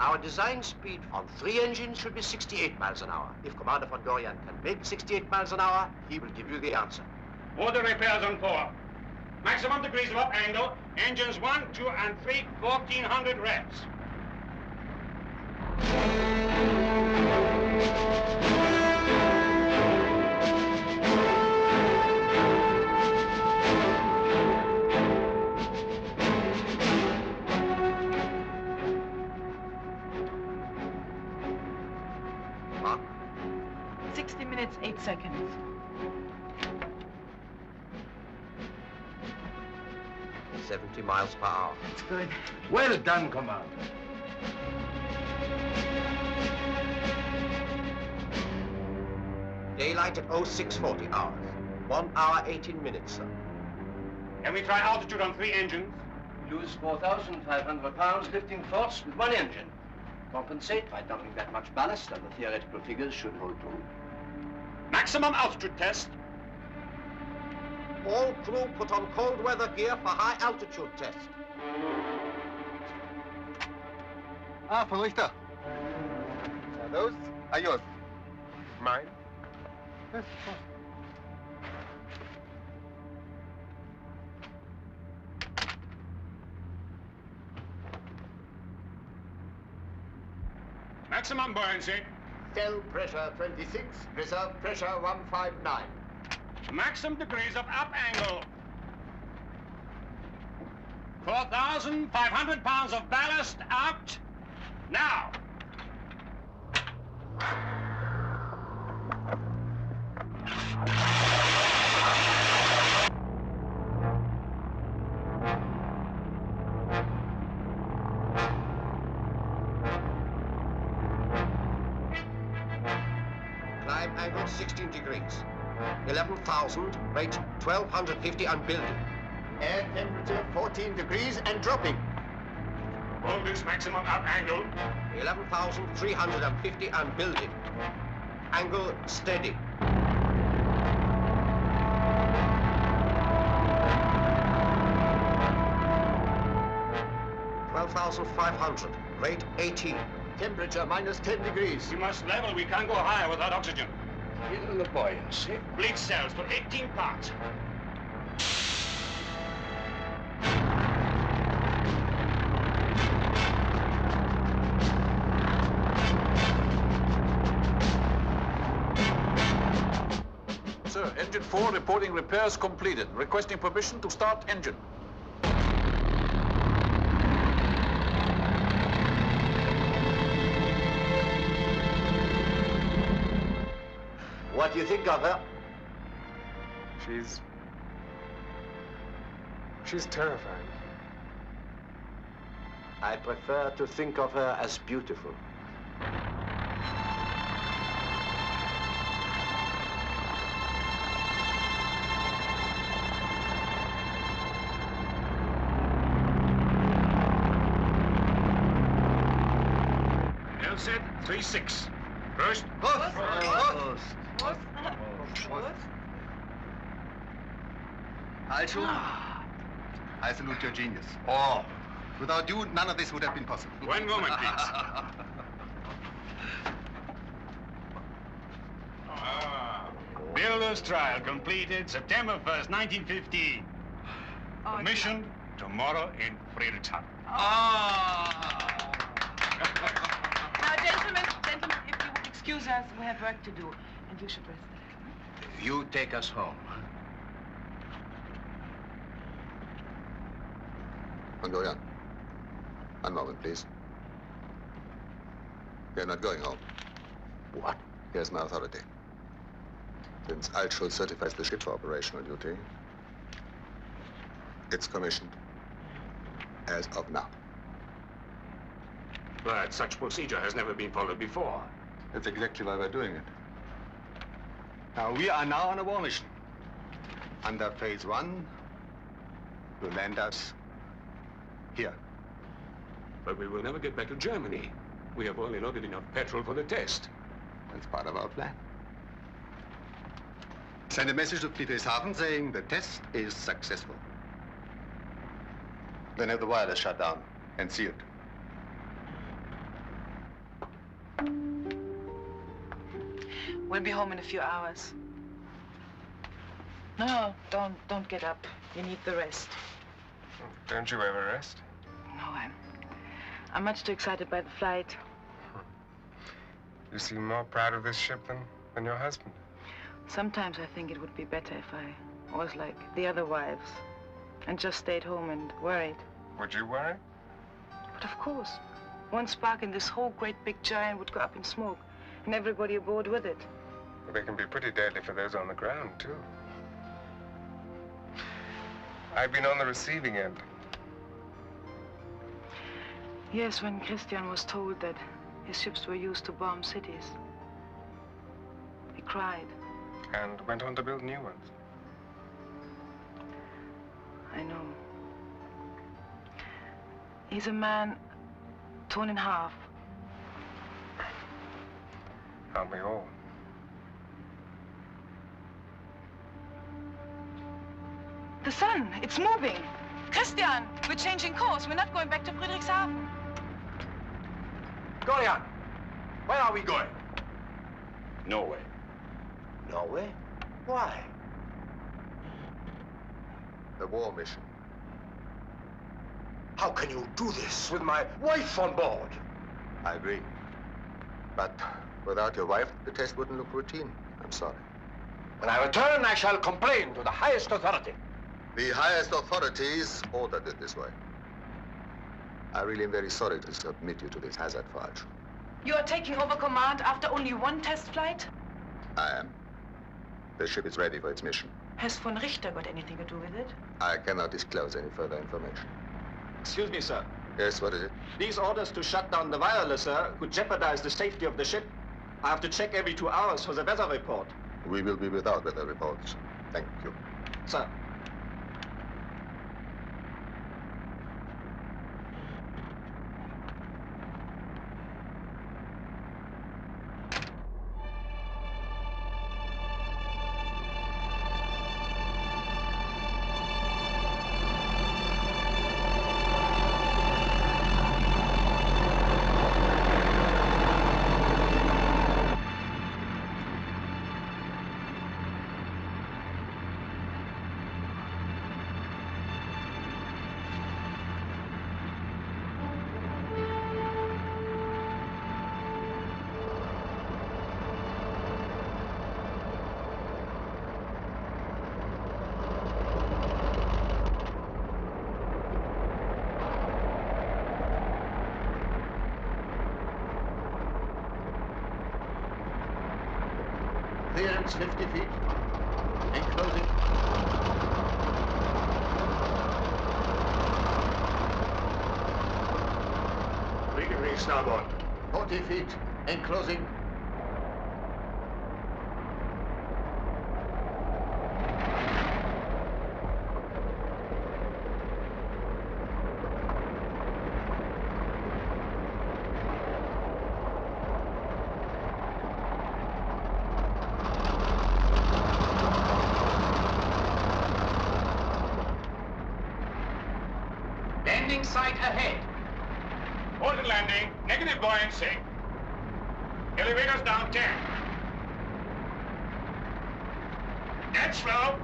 Speaker 17: Our design speed on 3 engines should be 68 miles an hour. If Commander von Dorian can make 68 miles an hour, he will give you the answer.
Speaker 11: Order repairs on 4. Maximum degrees of up angle. Engines 1, 2, and 3, 1400 revs.
Speaker 17: Mark?
Speaker 19: 60 minutes, 8 seconds.
Speaker 17: $70 miles per hour.
Speaker 19: That's good.
Speaker 11: Well done, Commander.
Speaker 17: Daylight at 0640 hours. 1 hour, 18 minutes, sir.
Speaker 11: Can we try altitude on 3 engines?
Speaker 17: Lose 4,500 pounds lifting force with 1 engine. Compensate by dumping that much ballast, and the theoretical figures should hold true.
Speaker 11: Maximum altitude test.
Speaker 17: All crew put on cold weather gear for high altitude test.
Speaker 15: Ah, von Richter. Now those are yours.
Speaker 5: Mine?
Speaker 15: Yes, of course.
Speaker 11: Maximum buoyancy.
Speaker 13: Cell pressure 26, reserve pressure 159.
Speaker 11: Maximum degrees of up angle. 4,500 pounds of ballast out. Now.
Speaker 17: Climb angle 16 degrees. 11,000, rate 1,250 and building.
Speaker 20: Air temperature 14 degrees and dropping.
Speaker 2: Hold this maximum up angle.
Speaker 17: 11,350 and building. Angle steady. $12,500, rate 18.
Speaker 20: Temperature minus 10 degrees.
Speaker 2: We must level. We can't go higher without oxygen.
Speaker 17: Feel the buoyancy.
Speaker 2: Blitz cells for 18 parts. Sir, engine 4 reporting repairs completed. Requesting permission to start engine.
Speaker 20: What do you think of her?
Speaker 5: She's terrifying.
Speaker 17: I prefer to think of her as beautiful.
Speaker 2: LZ 36. First.
Speaker 15: Also, I salute your genius. Oh. Without you, none of this would have been possible.
Speaker 2: One moment, please. Builder's trial completed September 1st, 1915. Commissioned tomorrow in Friedrichshafen.
Speaker 19: Now, gentlemen, if you would excuse us, we have work to do, and you should rest.
Speaker 17: You take us home.
Speaker 15: Hungarian. One moment, please. You're not going home.
Speaker 17: What?
Speaker 15: Here's my authority. Since Altschul certifies the ship for operational duty, it's commissioned as of now.
Speaker 2: But such procedure has never been followed before.
Speaker 15: That's exactly why we're doing it.
Speaker 20: Now, we are now on a war mission.
Speaker 15: Under phase 1, to land us here.
Speaker 2: But we will never get back to Germany. We have only loaded enough petrol for the test.
Speaker 15: That's part of our plan. Send a message to Friedrichshafen saying the test is successful. Then have the wireless shut down and sealed.
Speaker 19: We'll be home in a few hours. No, don't get up. You need the rest.
Speaker 5: Don't you ever rest?
Speaker 19: No, I'm much too excited by the flight.
Speaker 5: You seem more proud of this ship than your husband.
Speaker 19: Sometimes I think it would be better if I was like the other wives and just stayed home and worried.
Speaker 5: Would you worry?
Speaker 19: But of course. One spark in this whole great big giant would go up in smoke, and everybody aboard with it.
Speaker 5: Well, they can be pretty deadly for those on the ground, too. I've been on the receiving end.
Speaker 19: Yes, when Christian was told that his ships were used to bomb cities, he cried.
Speaker 5: And went on to build new ones.
Speaker 19: I know. He's a man torn in half.
Speaker 5: Aren't we all?
Speaker 19: The sun, it's moving. Christian, we're changing course. We're not going back to Friedrichshafen.
Speaker 20: Gorian, where are we going?
Speaker 2: Norway.
Speaker 20: Norway? Why?
Speaker 15: The war mission.
Speaker 20: How can you do this with my wife on board?
Speaker 15: I agree. But without your wife, the test wouldn't look routine. I'm sorry.
Speaker 20: When I return, I shall complain to the highest authority.
Speaker 15: The highest authorities ordered it this way. I really am very sorry to submit you to this hazard for Altschul.
Speaker 19: You are taking over command after only one test flight?
Speaker 15: I am. The ship is ready for its mission.
Speaker 19: Has von Richter got anything to do with it?
Speaker 15: I cannot disclose any further information.
Speaker 20: Excuse me, sir.
Speaker 15: Yes, what is it?
Speaker 20: These orders to shut down the wireless, sir, could jeopardize the safety of the ship. I have to check every 2 hours for the weather report.
Speaker 15: We will be without weather reports. Thank you.
Speaker 20: Sir.
Speaker 3: Clearance 50 feet. Enclosing.
Speaker 2: 3 degrees starboard.
Speaker 3: 40 feet. Enclosing.
Speaker 11: Landing site ahead.
Speaker 2: Hold the landing. Negative buoyancy. Elevators down 10. Dead slow.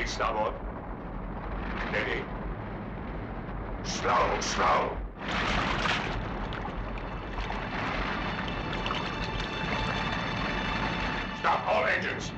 Speaker 2: Starboard. Steady. Slow, slow. Stop all engines.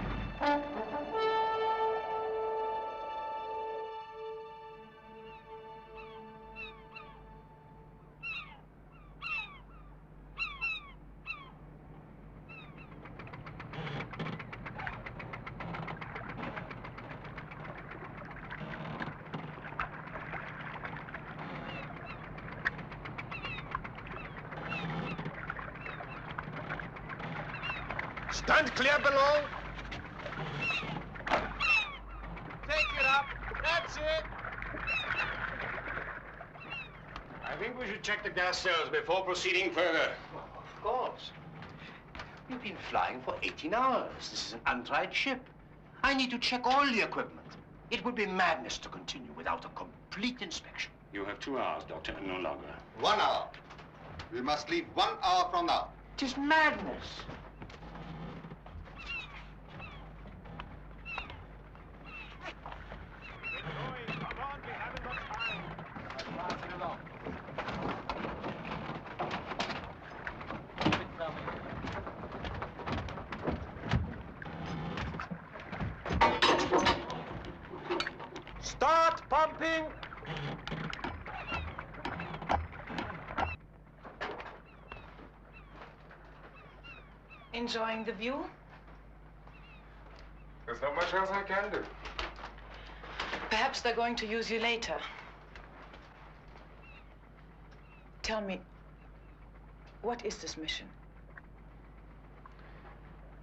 Speaker 20: Stand clear below. Take it up. That's it.
Speaker 2: I think we should check the gas cells before proceeding further.
Speaker 3: Of course. We've been flying for 18 hours. This is an untried ship. I need to check all the equipment. It would be madness to continue without a complete inspection.
Speaker 2: You have 2 hours, Doctor, and no longer.
Speaker 15: 1 hour. We must leave 1 hour from now.
Speaker 3: It is madness.
Speaker 20: Start pumping.
Speaker 19: Enjoying the view?
Speaker 5: There's not much else I can do.
Speaker 19: Perhaps they're going to use you later. Tell me, what is this mission?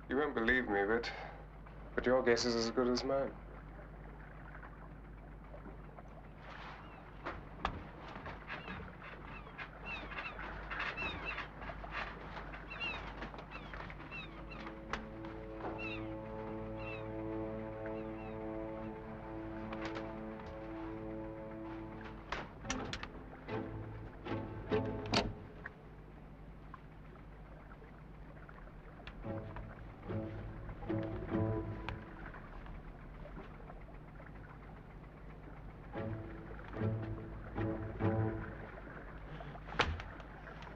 Speaker 5: You won't believe me, but your guess is as good as mine.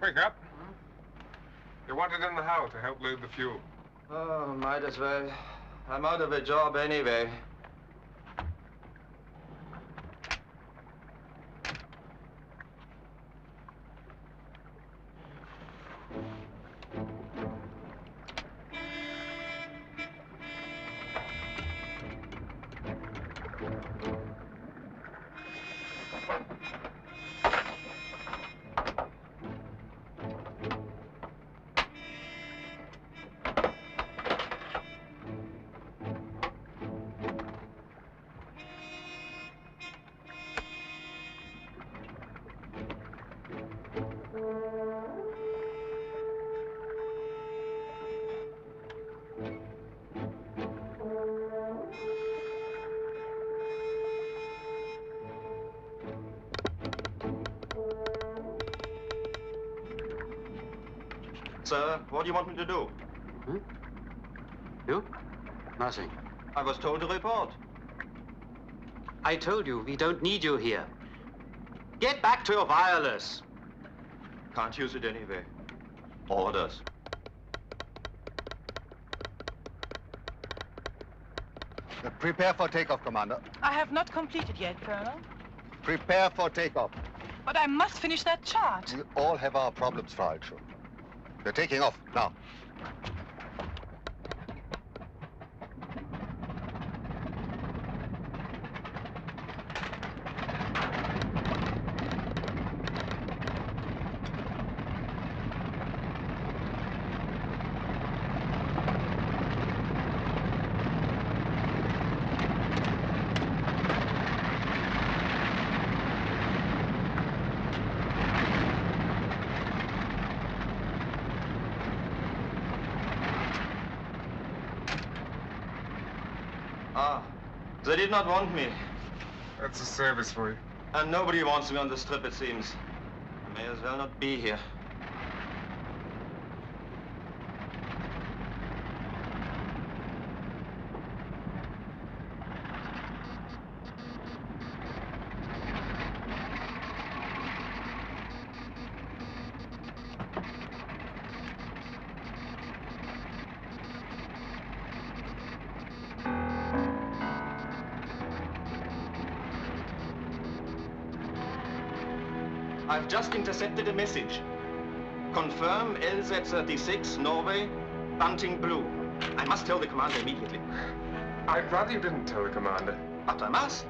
Speaker 5: Wake up. You're wanted in the hull to help load the fuel.
Speaker 20: Oh, might as well. I'm out of a job anyway.
Speaker 21: Sir, what do you want me to do?
Speaker 9: Hmm? You? Nothing.
Speaker 21: I was told to report.
Speaker 9: I told you, we don't need you here. Get back to your wireless.
Speaker 21: Can't use it anyway. Orders.
Speaker 15: Prepare for takeoff, Commander.
Speaker 19: I have not completed yet, Colonel.
Speaker 15: Prepare for takeoff.
Speaker 19: But I must finish that chart.
Speaker 15: We all have our problems, Frau Altschul. We're taking off now.
Speaker 21: They did not want me.
Speaker 5: That's a service for you.
Speaker 21: And nobody wants me on this trip, it seems. I may as well not be here. I've just intercepted a message. Confirm LZ-36, Norway, Bunting Blue. I must tell the commander immediately.
Speaker 5: I'd rather you didn't tell the commander.
Speaker 21: But I must.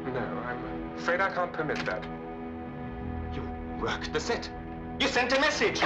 Speaker 5: No, I'm afraid I can't permit that.
Speaker 21: You worked the set. You sent a message.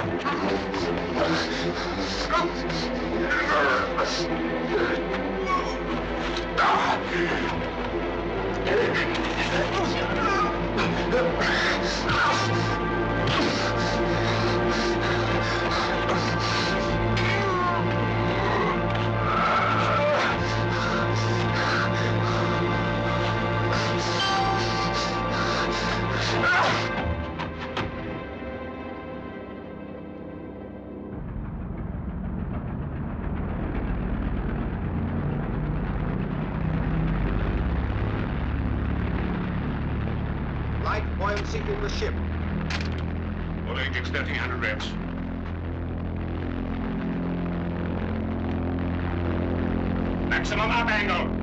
Speaker 21: Sinking the ship.
Speaker 2: All engines 1300 reps. Maximum up angle.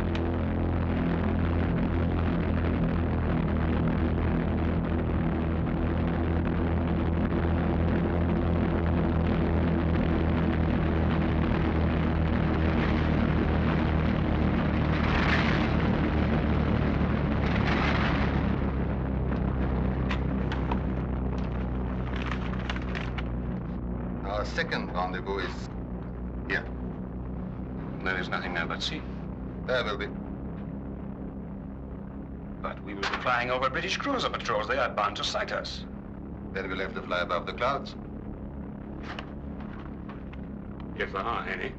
Speaker 15: Second rendezvous is here.
Speaker 2: There is nothing there but sea.
Speaker 15: There will be.
Speaker 2: But we will be flying over British cruiser patrols. They are bound to sight us.
Speaker 15: Then we'll have to fly above the clouds.
Speaker 2: If there are any.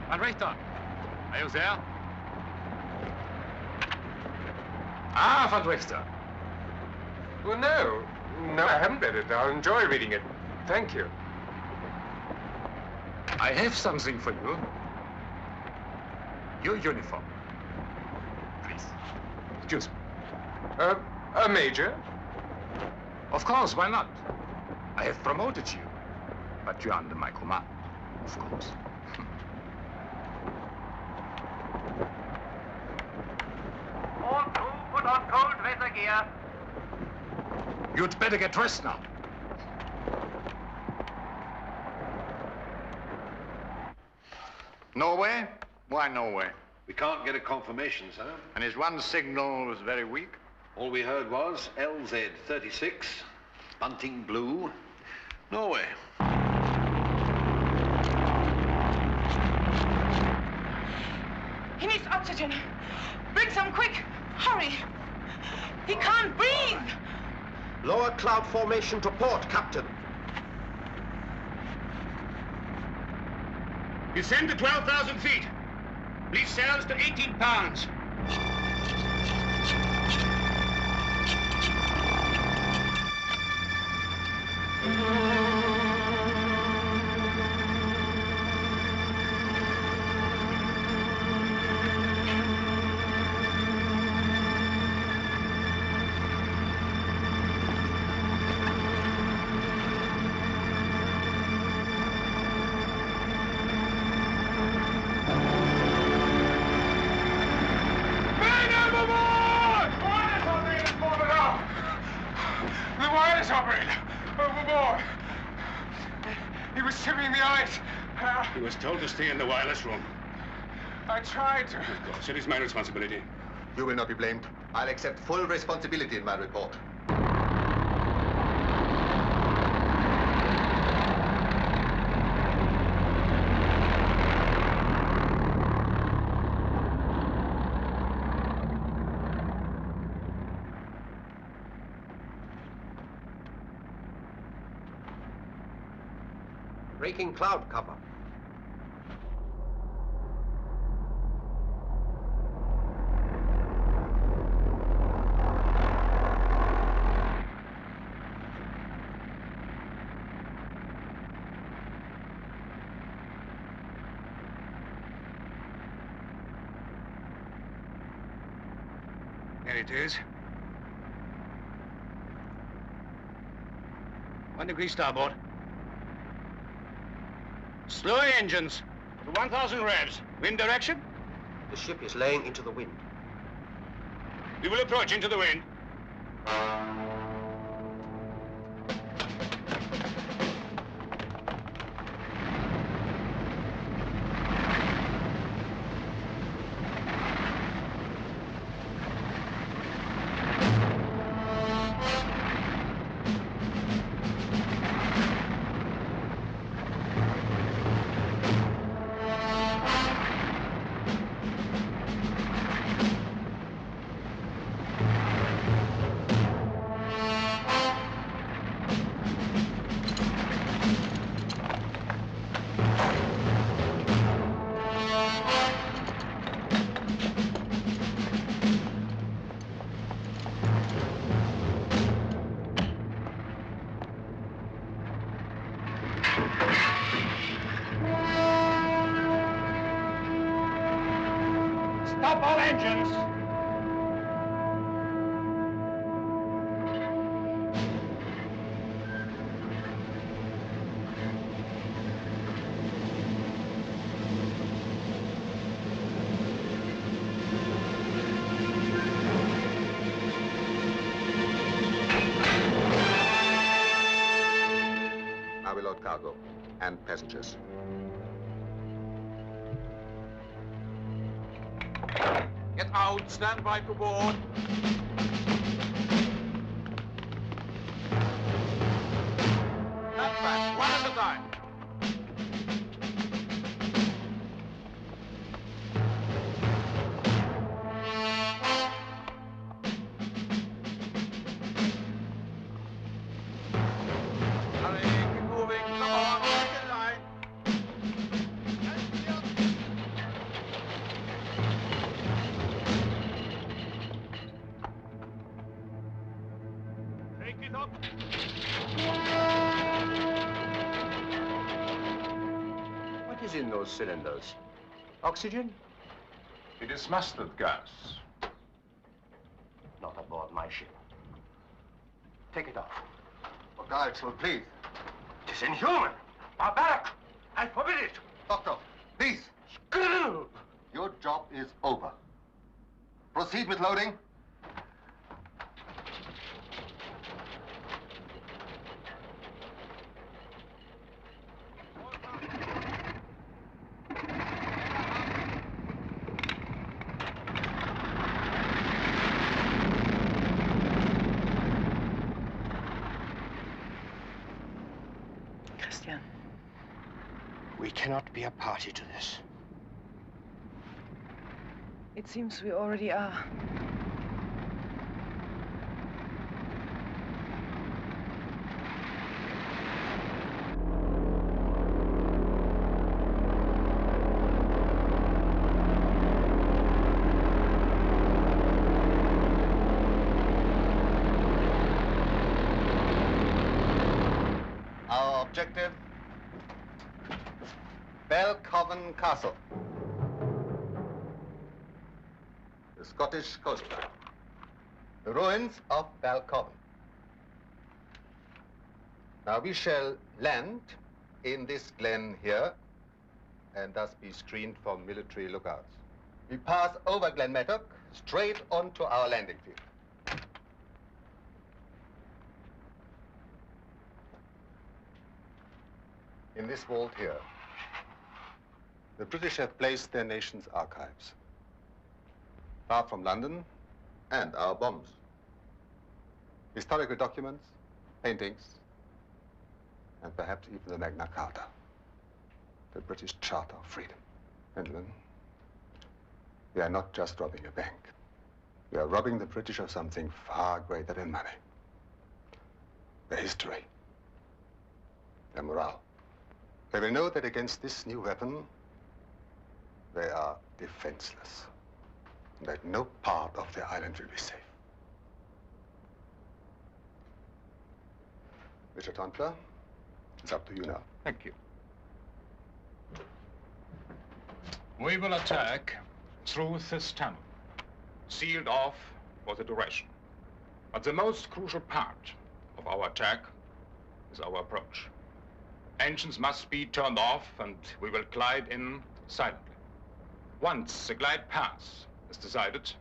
Speaker 2: Van Richter, are you there? Van Richter.
Speaker 5: Well, no. No, I haven't read it. I'll enjoy reading it. Thank you.
Speaker 2: I have something for you. Your uniform. Please. Excuse me.
Speaker 5: A major?
Speaker 2: Of course, why not? I have promoted you. But you're under my command, of course.
Speaker 1: All crew, put on cold weather gear.
Speaker 2: You'd better get dressed now.
Speaker 6: Norway? Why Norway?
Speaker 3: We can't get a confirmation, sir.
Speaker 6: And his one signal was very weak?
Speaker 3: All we heard was LZ-36, bunting blue, Norway.
Speaker 19: He needs oxygen. Bring some quick. Hurry. He can't breathe.
Speaker 20: Lower cloud formation to port, Captain.
Speaker 2: Descend to 12,000 feet. Blitz sails to 18 pounds. He was told to stay in the wireless room.
Speaker 5: I tried to.
Speaker 2: Of course, it is my responsibility.
Speaker 15: You will not be blamed. I'll accept full responsibility in my report.
Speaker 20: Breaking cloud cover.
Speaker 2: There it is. 1 degree starboard. Slow engines to 1,000 revs. Wind direction?
Speaker 20: The ship is laying into the wind.
Speaker 2: We will approach into the wind. Stop all engines!
Speaker 15: I will load cargo and passengers.
Speaker 11: Get out, stand by to board. Not back, one at a time. Hurry, keep moving, come on, take a line.
Speaker 2: Take it up.
Speaker 20: What is in those cylinders? Oxygen?
Speaker 16: It is mustard gas.
Speaker 20: Not aboard my ship. Take it off.
Speaker 15: Dr. Axel, please.
Speaker 20: It is inhuman! Barbaric! I forbid it!
Speaker 15: Doctor, please.
Speaker 20: Scoundrel!
Speaker 15: Your job is over. Proceed with loading.
Speaker 3: cannot be a party to this.
Speaker 19: It seems we already are.
Speaker 15: Our objective, Belcoven Castle, the Scottish coastline, the ruins of Belcoven. Now we shall land in this glen here and thus be screened from military lookouts. We pass over Glen Mattock straight onto our landing field. In this vault here, the British have placed their nation's archives, far from London and our bombs. Historical documents, paintings, and perhaps even the Magna Carta, the British Charter of Freedom. Gentlemen, we are not just robbing a bank. We are robbing the British of something far greater than money. Their history, their morale. They will know that against this new weapon, they are defenseless, and that no part of their island will be safe. Mr. Tonsler, it's up to you now.
Speaker 16: Thank you. We will attack through this tunnel, sealed off for the duration. But the most crucial part of our attack is our approach. Engines must be turned off, and we will glide in silently. Once the glide path is decided,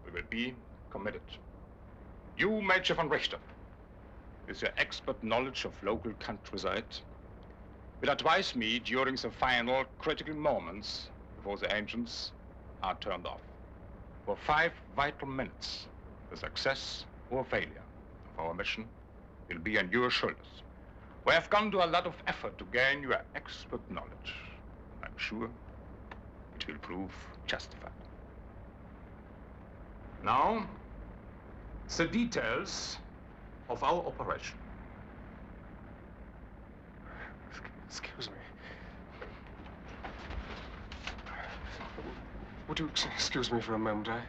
Speaker 16: we will be committed. You, Major von Richter, with your expert knowledge of local countryside, will advise me during the final critical moments before the engines are turned off. For 5 vital minutes, the success or failure of our mission will be on your shoulders. We have gone to a lot of effort to gain your expert knowledge. I'm sure it will prove justified. Now, the details of our operation.
Speaker 5: Excuse me. Would you excuse me for a moment? I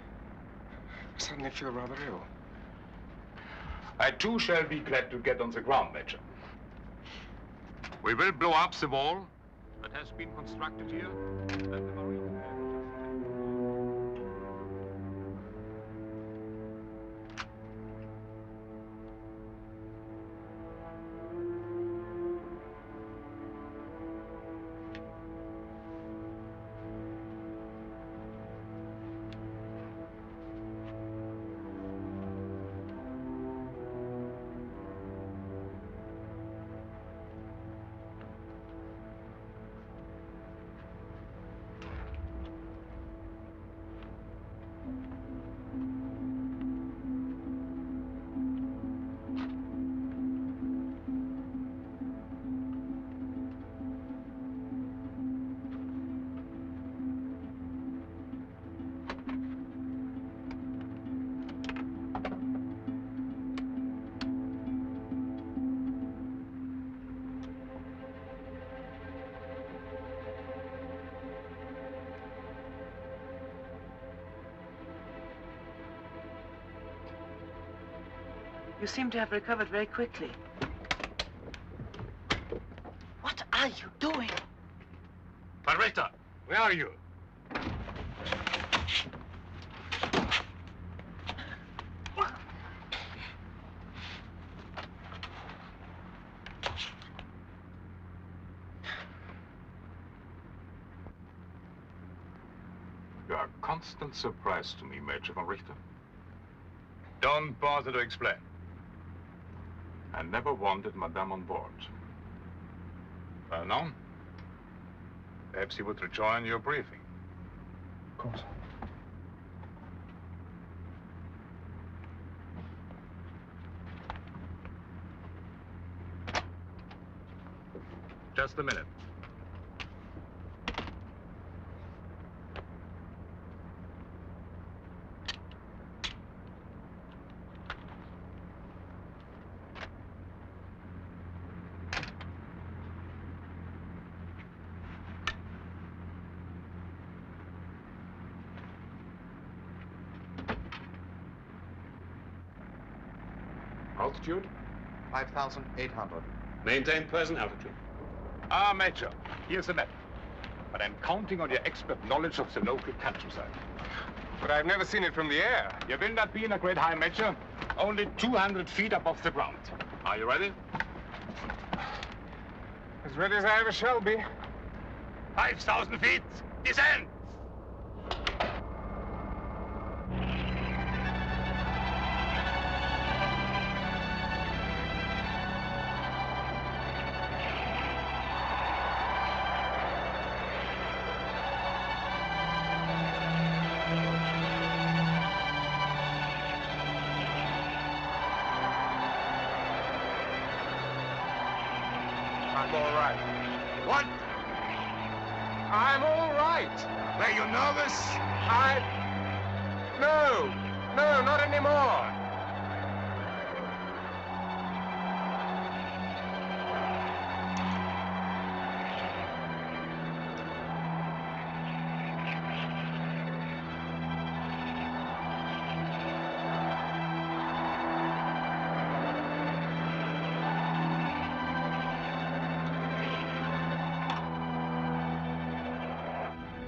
Speaker 5: suddenly feel rather ill.
Speaker 16: I too shall be glad to get on the ground, Major. We will blow up the wall that has been constructed here. And the Marine
Speaker 19: You seem to have recovered very quickly.
Speaker 18: What are you doing?
Speaker 16: Von Richter, where are you? You are a constant surprise to me, Major von Richter. Don't bother to explain. I never wanted Madame on board. Well, now, perhaps you would rejoin your briefing.
Speaker 5: Of course.
Speaker 16: Just a minute. Altitude?
Speaker 10: 5,800.
Speaker 2: Maintain present altitude.
Speaker 16: Ah, Major, here's the map. But I'm counting on your expert knowledge of the local countryside.
Speaker 5: But I've never seen it from the air.
Speaker 16: You will not be in a great high, Major. Only 200 feet above the ground. Are you ready?
Speaker 5: As ready as I ever shall be.
Speaker 16: 5,000 feet. Descend!
Speaker 5: I'm all right.
Speaker 16: What?
Speaker 5: I'm all right.
Speaker 16: Were you nervous?
Speaker 5: No, not anymore.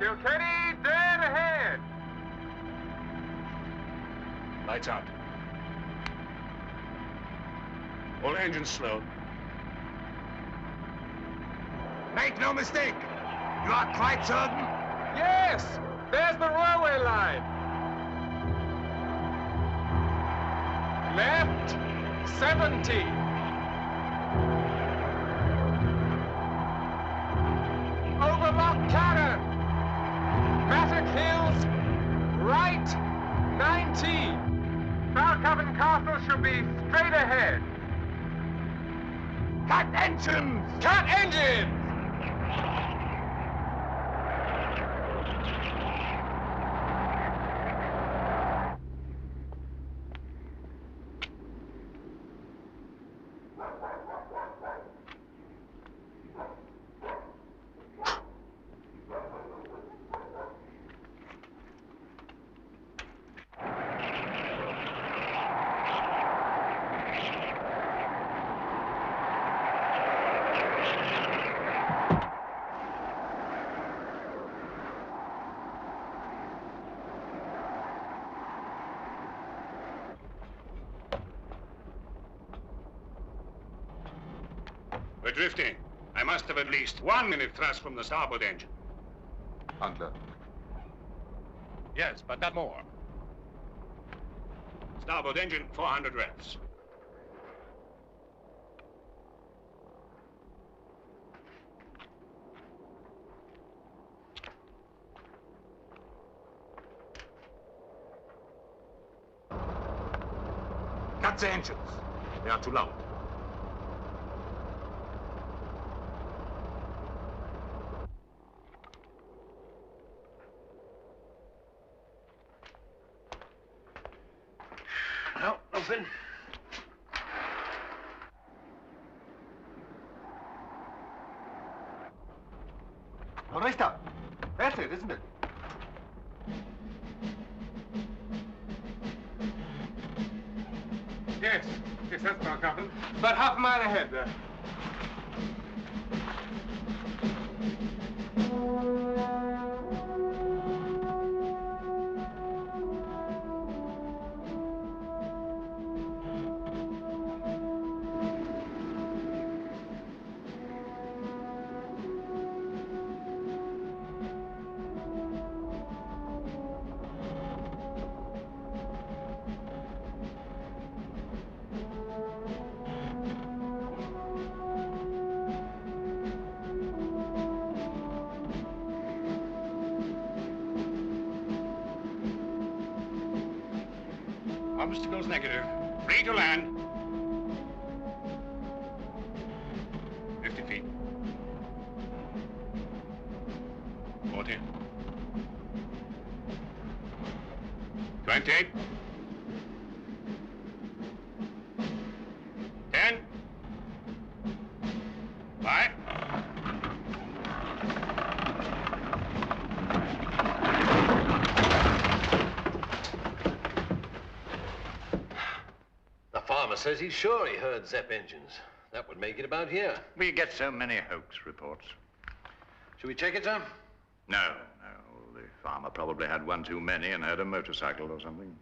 Speaker 5: Kilkenny, dead ahead.
Speaker 2: Lights out. All engines slow.
Speaker 16: Make no mistake. You are quite certain?
Speaker 5: Yes, there's the railway line. Left, 70. Overlock cannon. Mattock Hills, right, 90. Falcoven Castle should be straight ahead.
Speaker 16: Cut engines!
Speaker 5: Cut engines!
Speaker 2: We're drifting. I must have at least 1 minute thrust from the starboard engine.
Speaker 15: Handler.
Speaker 2: Yes, but not more. Starboard engine, 400 revs.
Speaker 16: Cut the engines. They are too loud.
Speaker 3: No, nothing.
Speaker 10: Richter, that's it, isn't it?
Speaker 5: Yes, that's Falcoven. About half a mile ahead there.
Speaker 2: Obstacles negative. Free to land. 50 feet. 40. 20. 10. 5.
Speaker 17: Father says he's sure he heard Zepp engines. That would make it about here.
Speaker 6: We get so many hoax reports.
Speaker 17: Should we check it, sir?
Speaker 6: No. The farmer probably had one too many and had a motorcycle or something.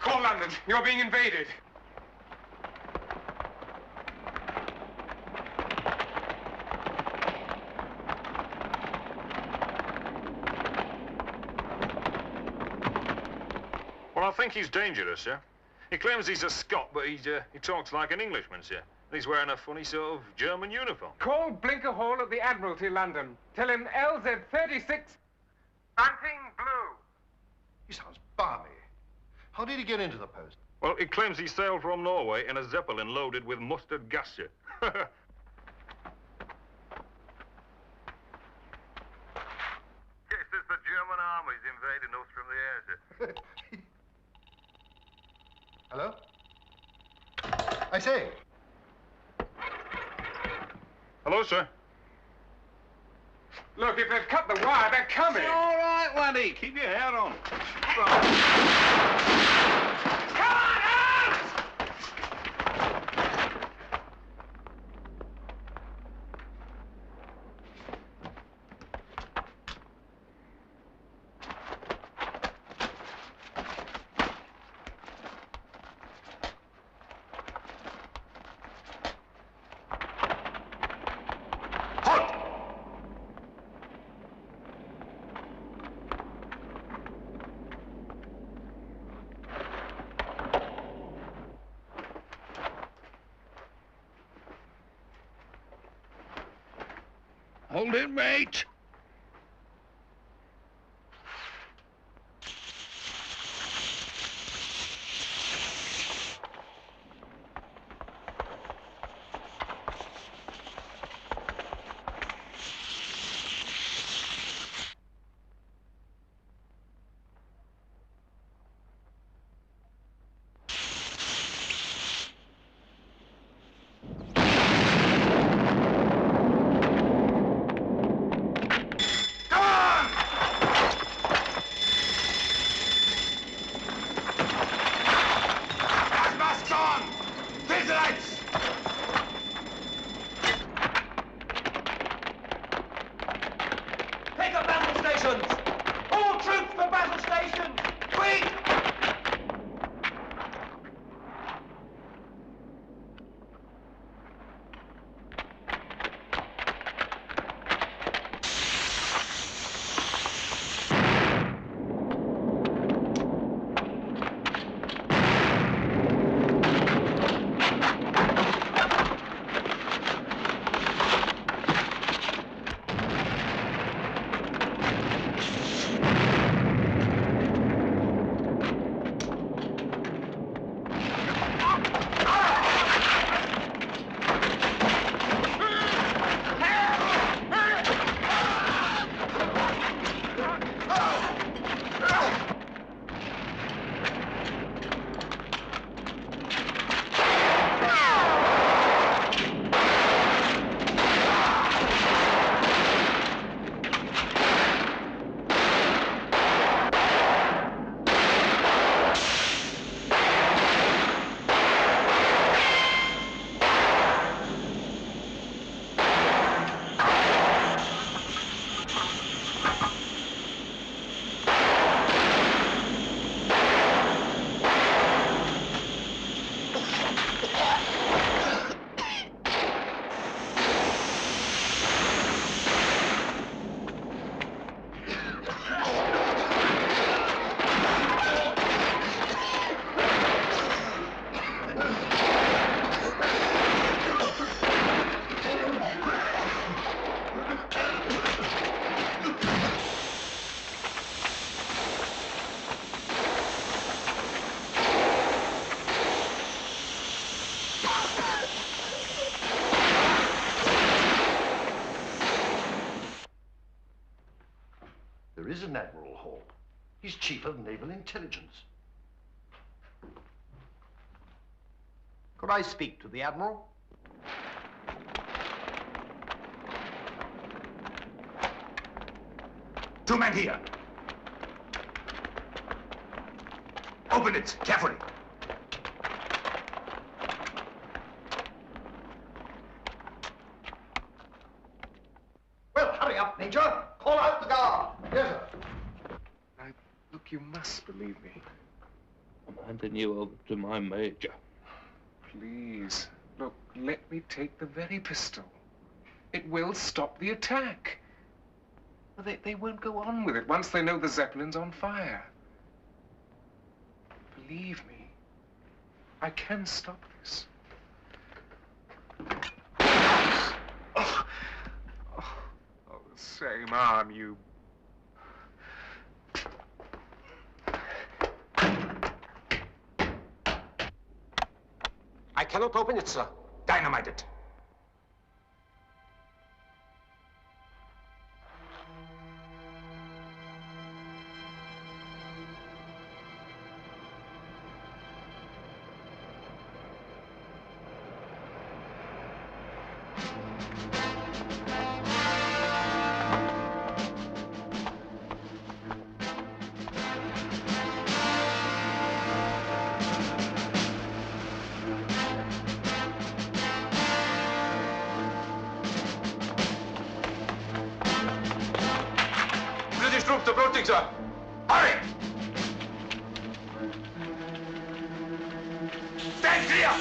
Speaker 5: Call London. You're being invaded.
Speaker 2: Well, I think he's dangerous, sir. He claims he's a Scot, but he talks like an Englishman, sir. And he's wearing a funny sort of German uniform.
Speaker 5: Call Blinker Hall at the Admiralty, London. Tell him LZ36, bunting blue.
Speaker 10: He sounds balmy. How did he get into the post?
Speaker 2: Well, he claims he sailed from Norway in a Zeppelin loaded with mustard gas, sir.
Speaker 6: Yes, there's the German armies invading us from the air, sir.
Speaker 10: Hello? I say.
Speaker 2: Hello, sir.
Speaker 5: Look, if they've cut the wire, they're coming.
Speaker 2: It's all right, Waddy. Keep your hair on.
Speaker 11: Hold it, mate.
Speaker 3: is in Admiral Hall. He's Chief of Naval Intelligence. Could I speak to the Admiral?
Speaker 7: Two men here. Open it, carefully.
Speaker 3: Well, hurry up, Major. Call out the guard. Yes, sir.
Speaker 5: Look, you must believe me.
Speaker 22: I'm handing you over to my major.
Speaker 5: Please, look, let me take the very pistol. It will stop the attack. Well, they won't go on with it once they know the Zeppelin's on fire. Believe me, I can stop this. Oh, the same arm, you...
Speaker 7: I cannot open it, sir. Dynamite it.
Speaker 1: Troops approaching, sir. Hurry! Stand clear!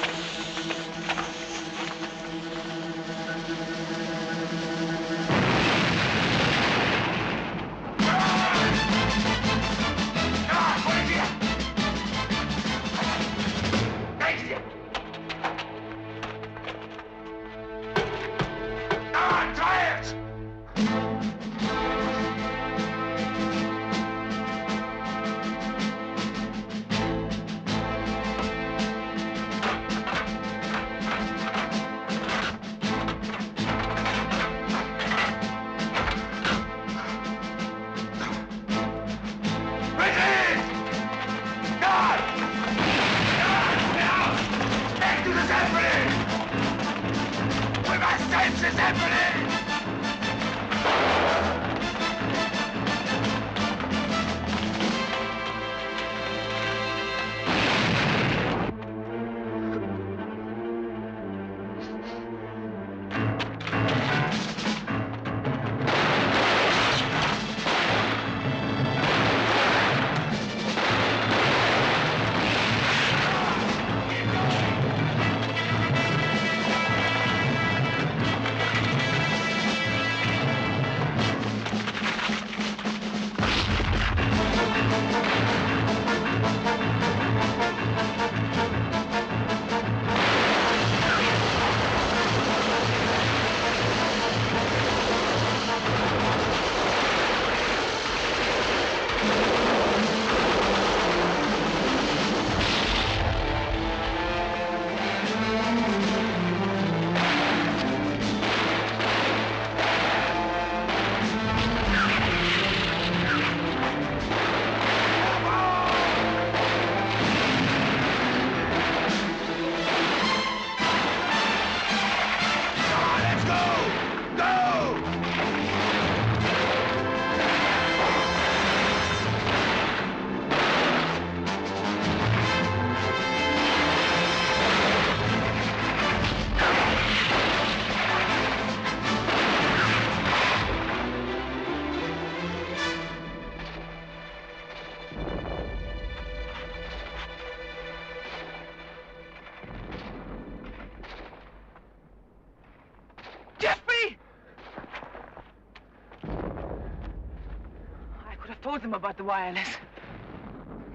Speaker 19: Told them about the wireless.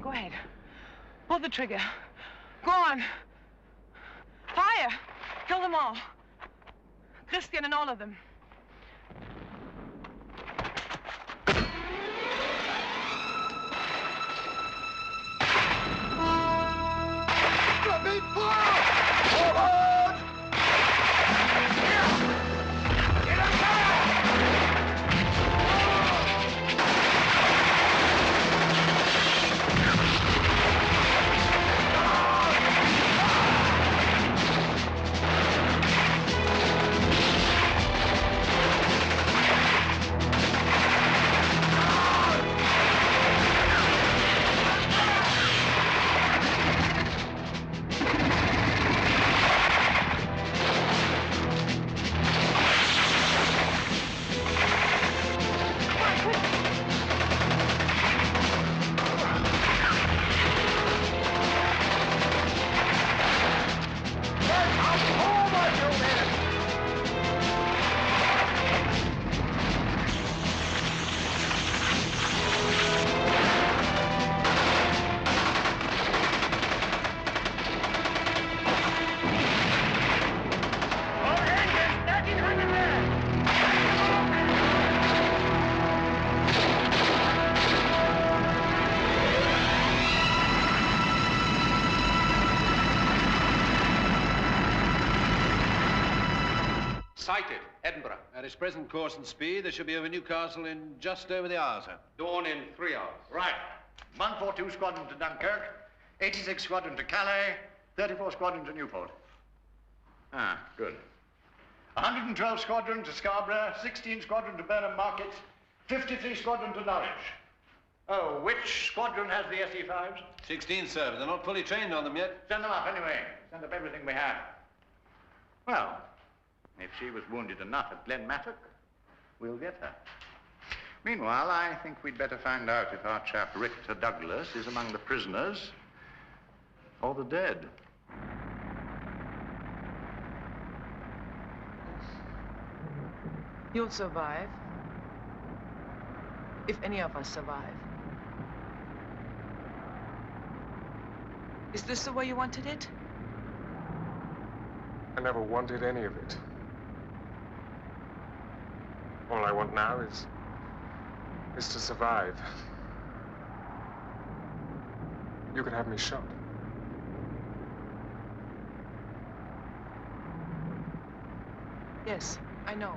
Speaker 19: Go ahead. Pull the trigger. Go on. Fire! Kill them all. Christian and all of them.
Speaker 1: Let me fire! Forward! Get him down! Forward, you men!
Speaker 3: Sighted, Edinburgh.
Speaker 6: At its present course and speed, they should be over Newcastle in just over the hour, sir.
Speaker 3: Dawn in 3 hours.
Speaker 13: Right. 142 Squadron to Dunkirk, 86 Squadron to Calais, 34 Squadron to Newport. Ah, good. 112 Squadron to Scarborough, 16 Squadron to Burnham Market, 53 Squadron to Norwich. Oh, which squadron has the SE-5s?
Speaker 6: 16, sir, but they're not fully trained on them yet.
Speaker 13: Send them up anyway. Send up everything we have. Well, if she was wounded enough at Glen Mattock, we'll get her. Meanwhile, I think we'd better find out if our chap Richter Douglas is among the prisoners or the dead.
Speaker 19: You'll survive. If any of us survive. Is this the way you wanted it?
Speaker 5: I never wanted any of it. All I want now is to survive. You could have me shot.
Speaker 19: Yes, I know.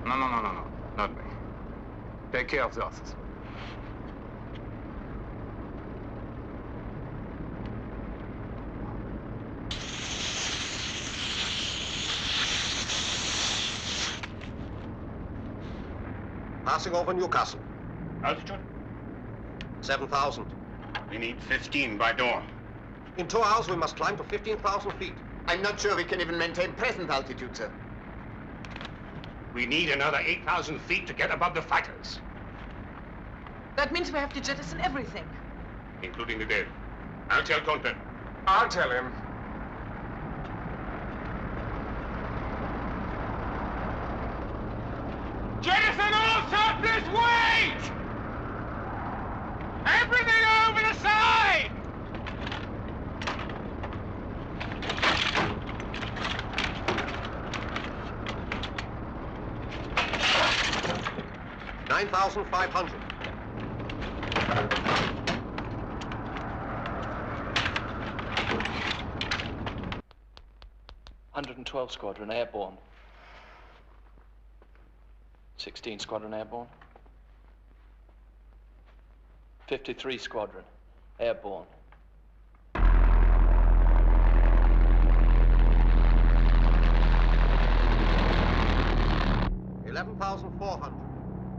Speaker 16: No. Not me. Take care of the others.
Speaker 17: Passing over Newcastle.
Speaker 20: Altitude?
Speaker 17: 7,000.
Speaker 20: We need 15 by dawn.
Speaker 17: In 2 hours, we must climb to 15,000 feet.
Speaker 7: I'm not sure we can even maintain present altitude, sir.
Speaker 20: We need another 8,000 feet to get above the fighters,
Speaker 19: That means we have to jettison everything.
Speaker 20: including the dead. I'll tell Conklin.
Speaker 5: I'll tell him.
Speaker 1: Jettison all surplus weight! Everything over the side!
Speaker 17: $9,500.
Speaker 8: $112 Squadron airborne. 16 Squadron airborne. 53 Squadron airborne.
Speaker 17: $11,400.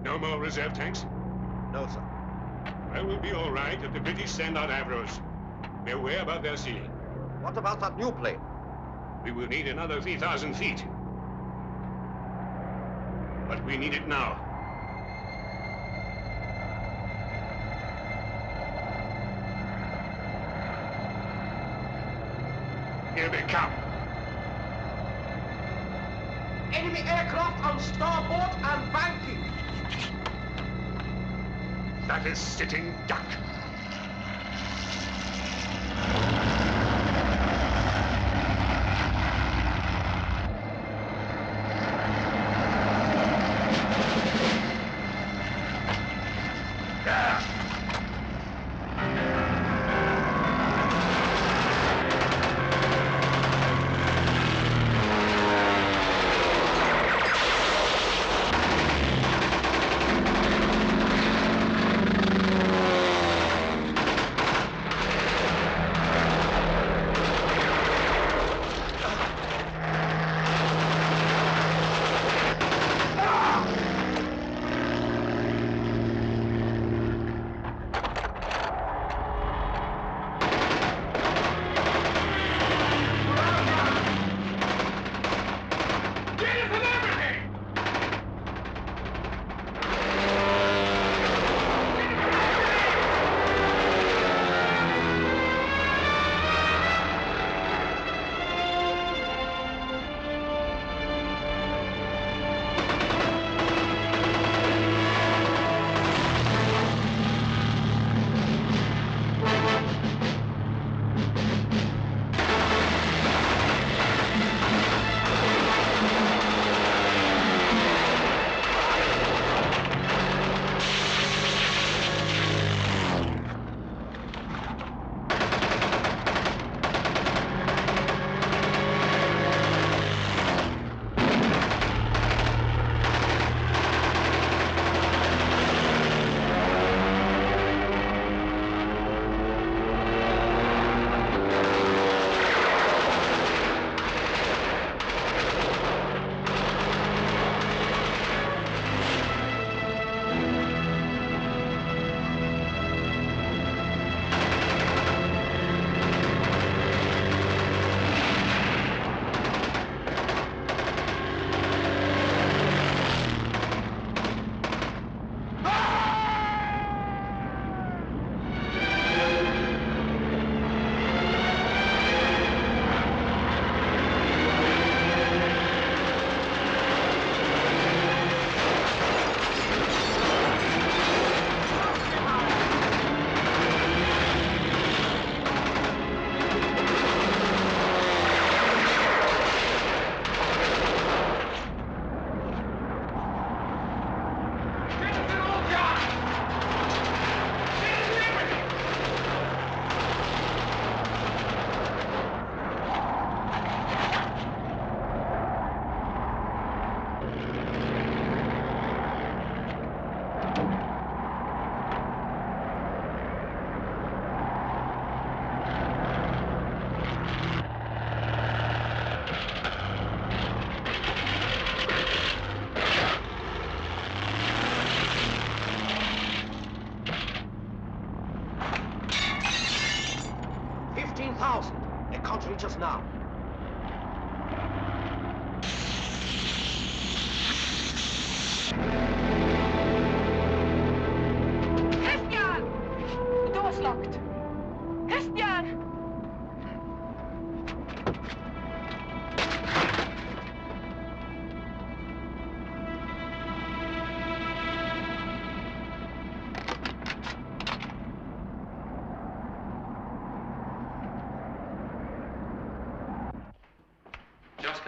Speaker 20: No more reserve tanks?
Speaker 17: No, sir.
Speaker 20: Well, we'll be all right if the British send out Avros. They're way above their ceiling.
Speaker 17: What about that new plane?
Speaker 20: We will need another 3,000 feet. But we need it now. Here they come.
Speaker 1: Enemy aircraft on starboard and banking.
Speaker 20: That is sitting duck.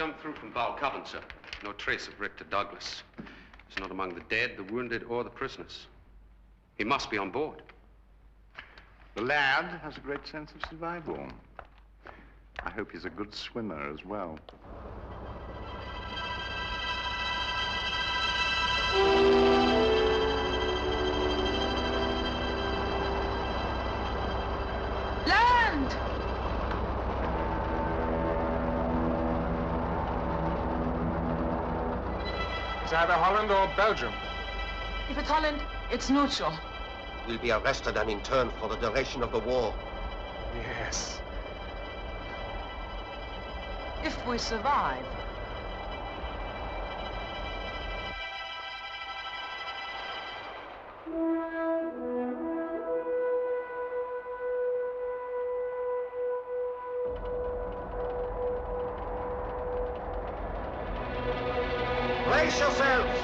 Speaker 9: come through from Balcoven, sir. No trace of Richter Douglas. He's not among the dead, the wounded, or the prisoners. He must be on board.
Speaker 13: The lad has a great sense of survival. I hope he's a good swimmer as well.
Speaker 19: Land!
Speaker 5: It's either Holland or Belgium.
Speaker 19: If it's Holland, it's neutral.
Speaker 17: We'll be arrested and interned for the duration of the war.
Speaker 5: Yes.
Speaker 19: If we survive.
Speaker 17: Brace yourselves!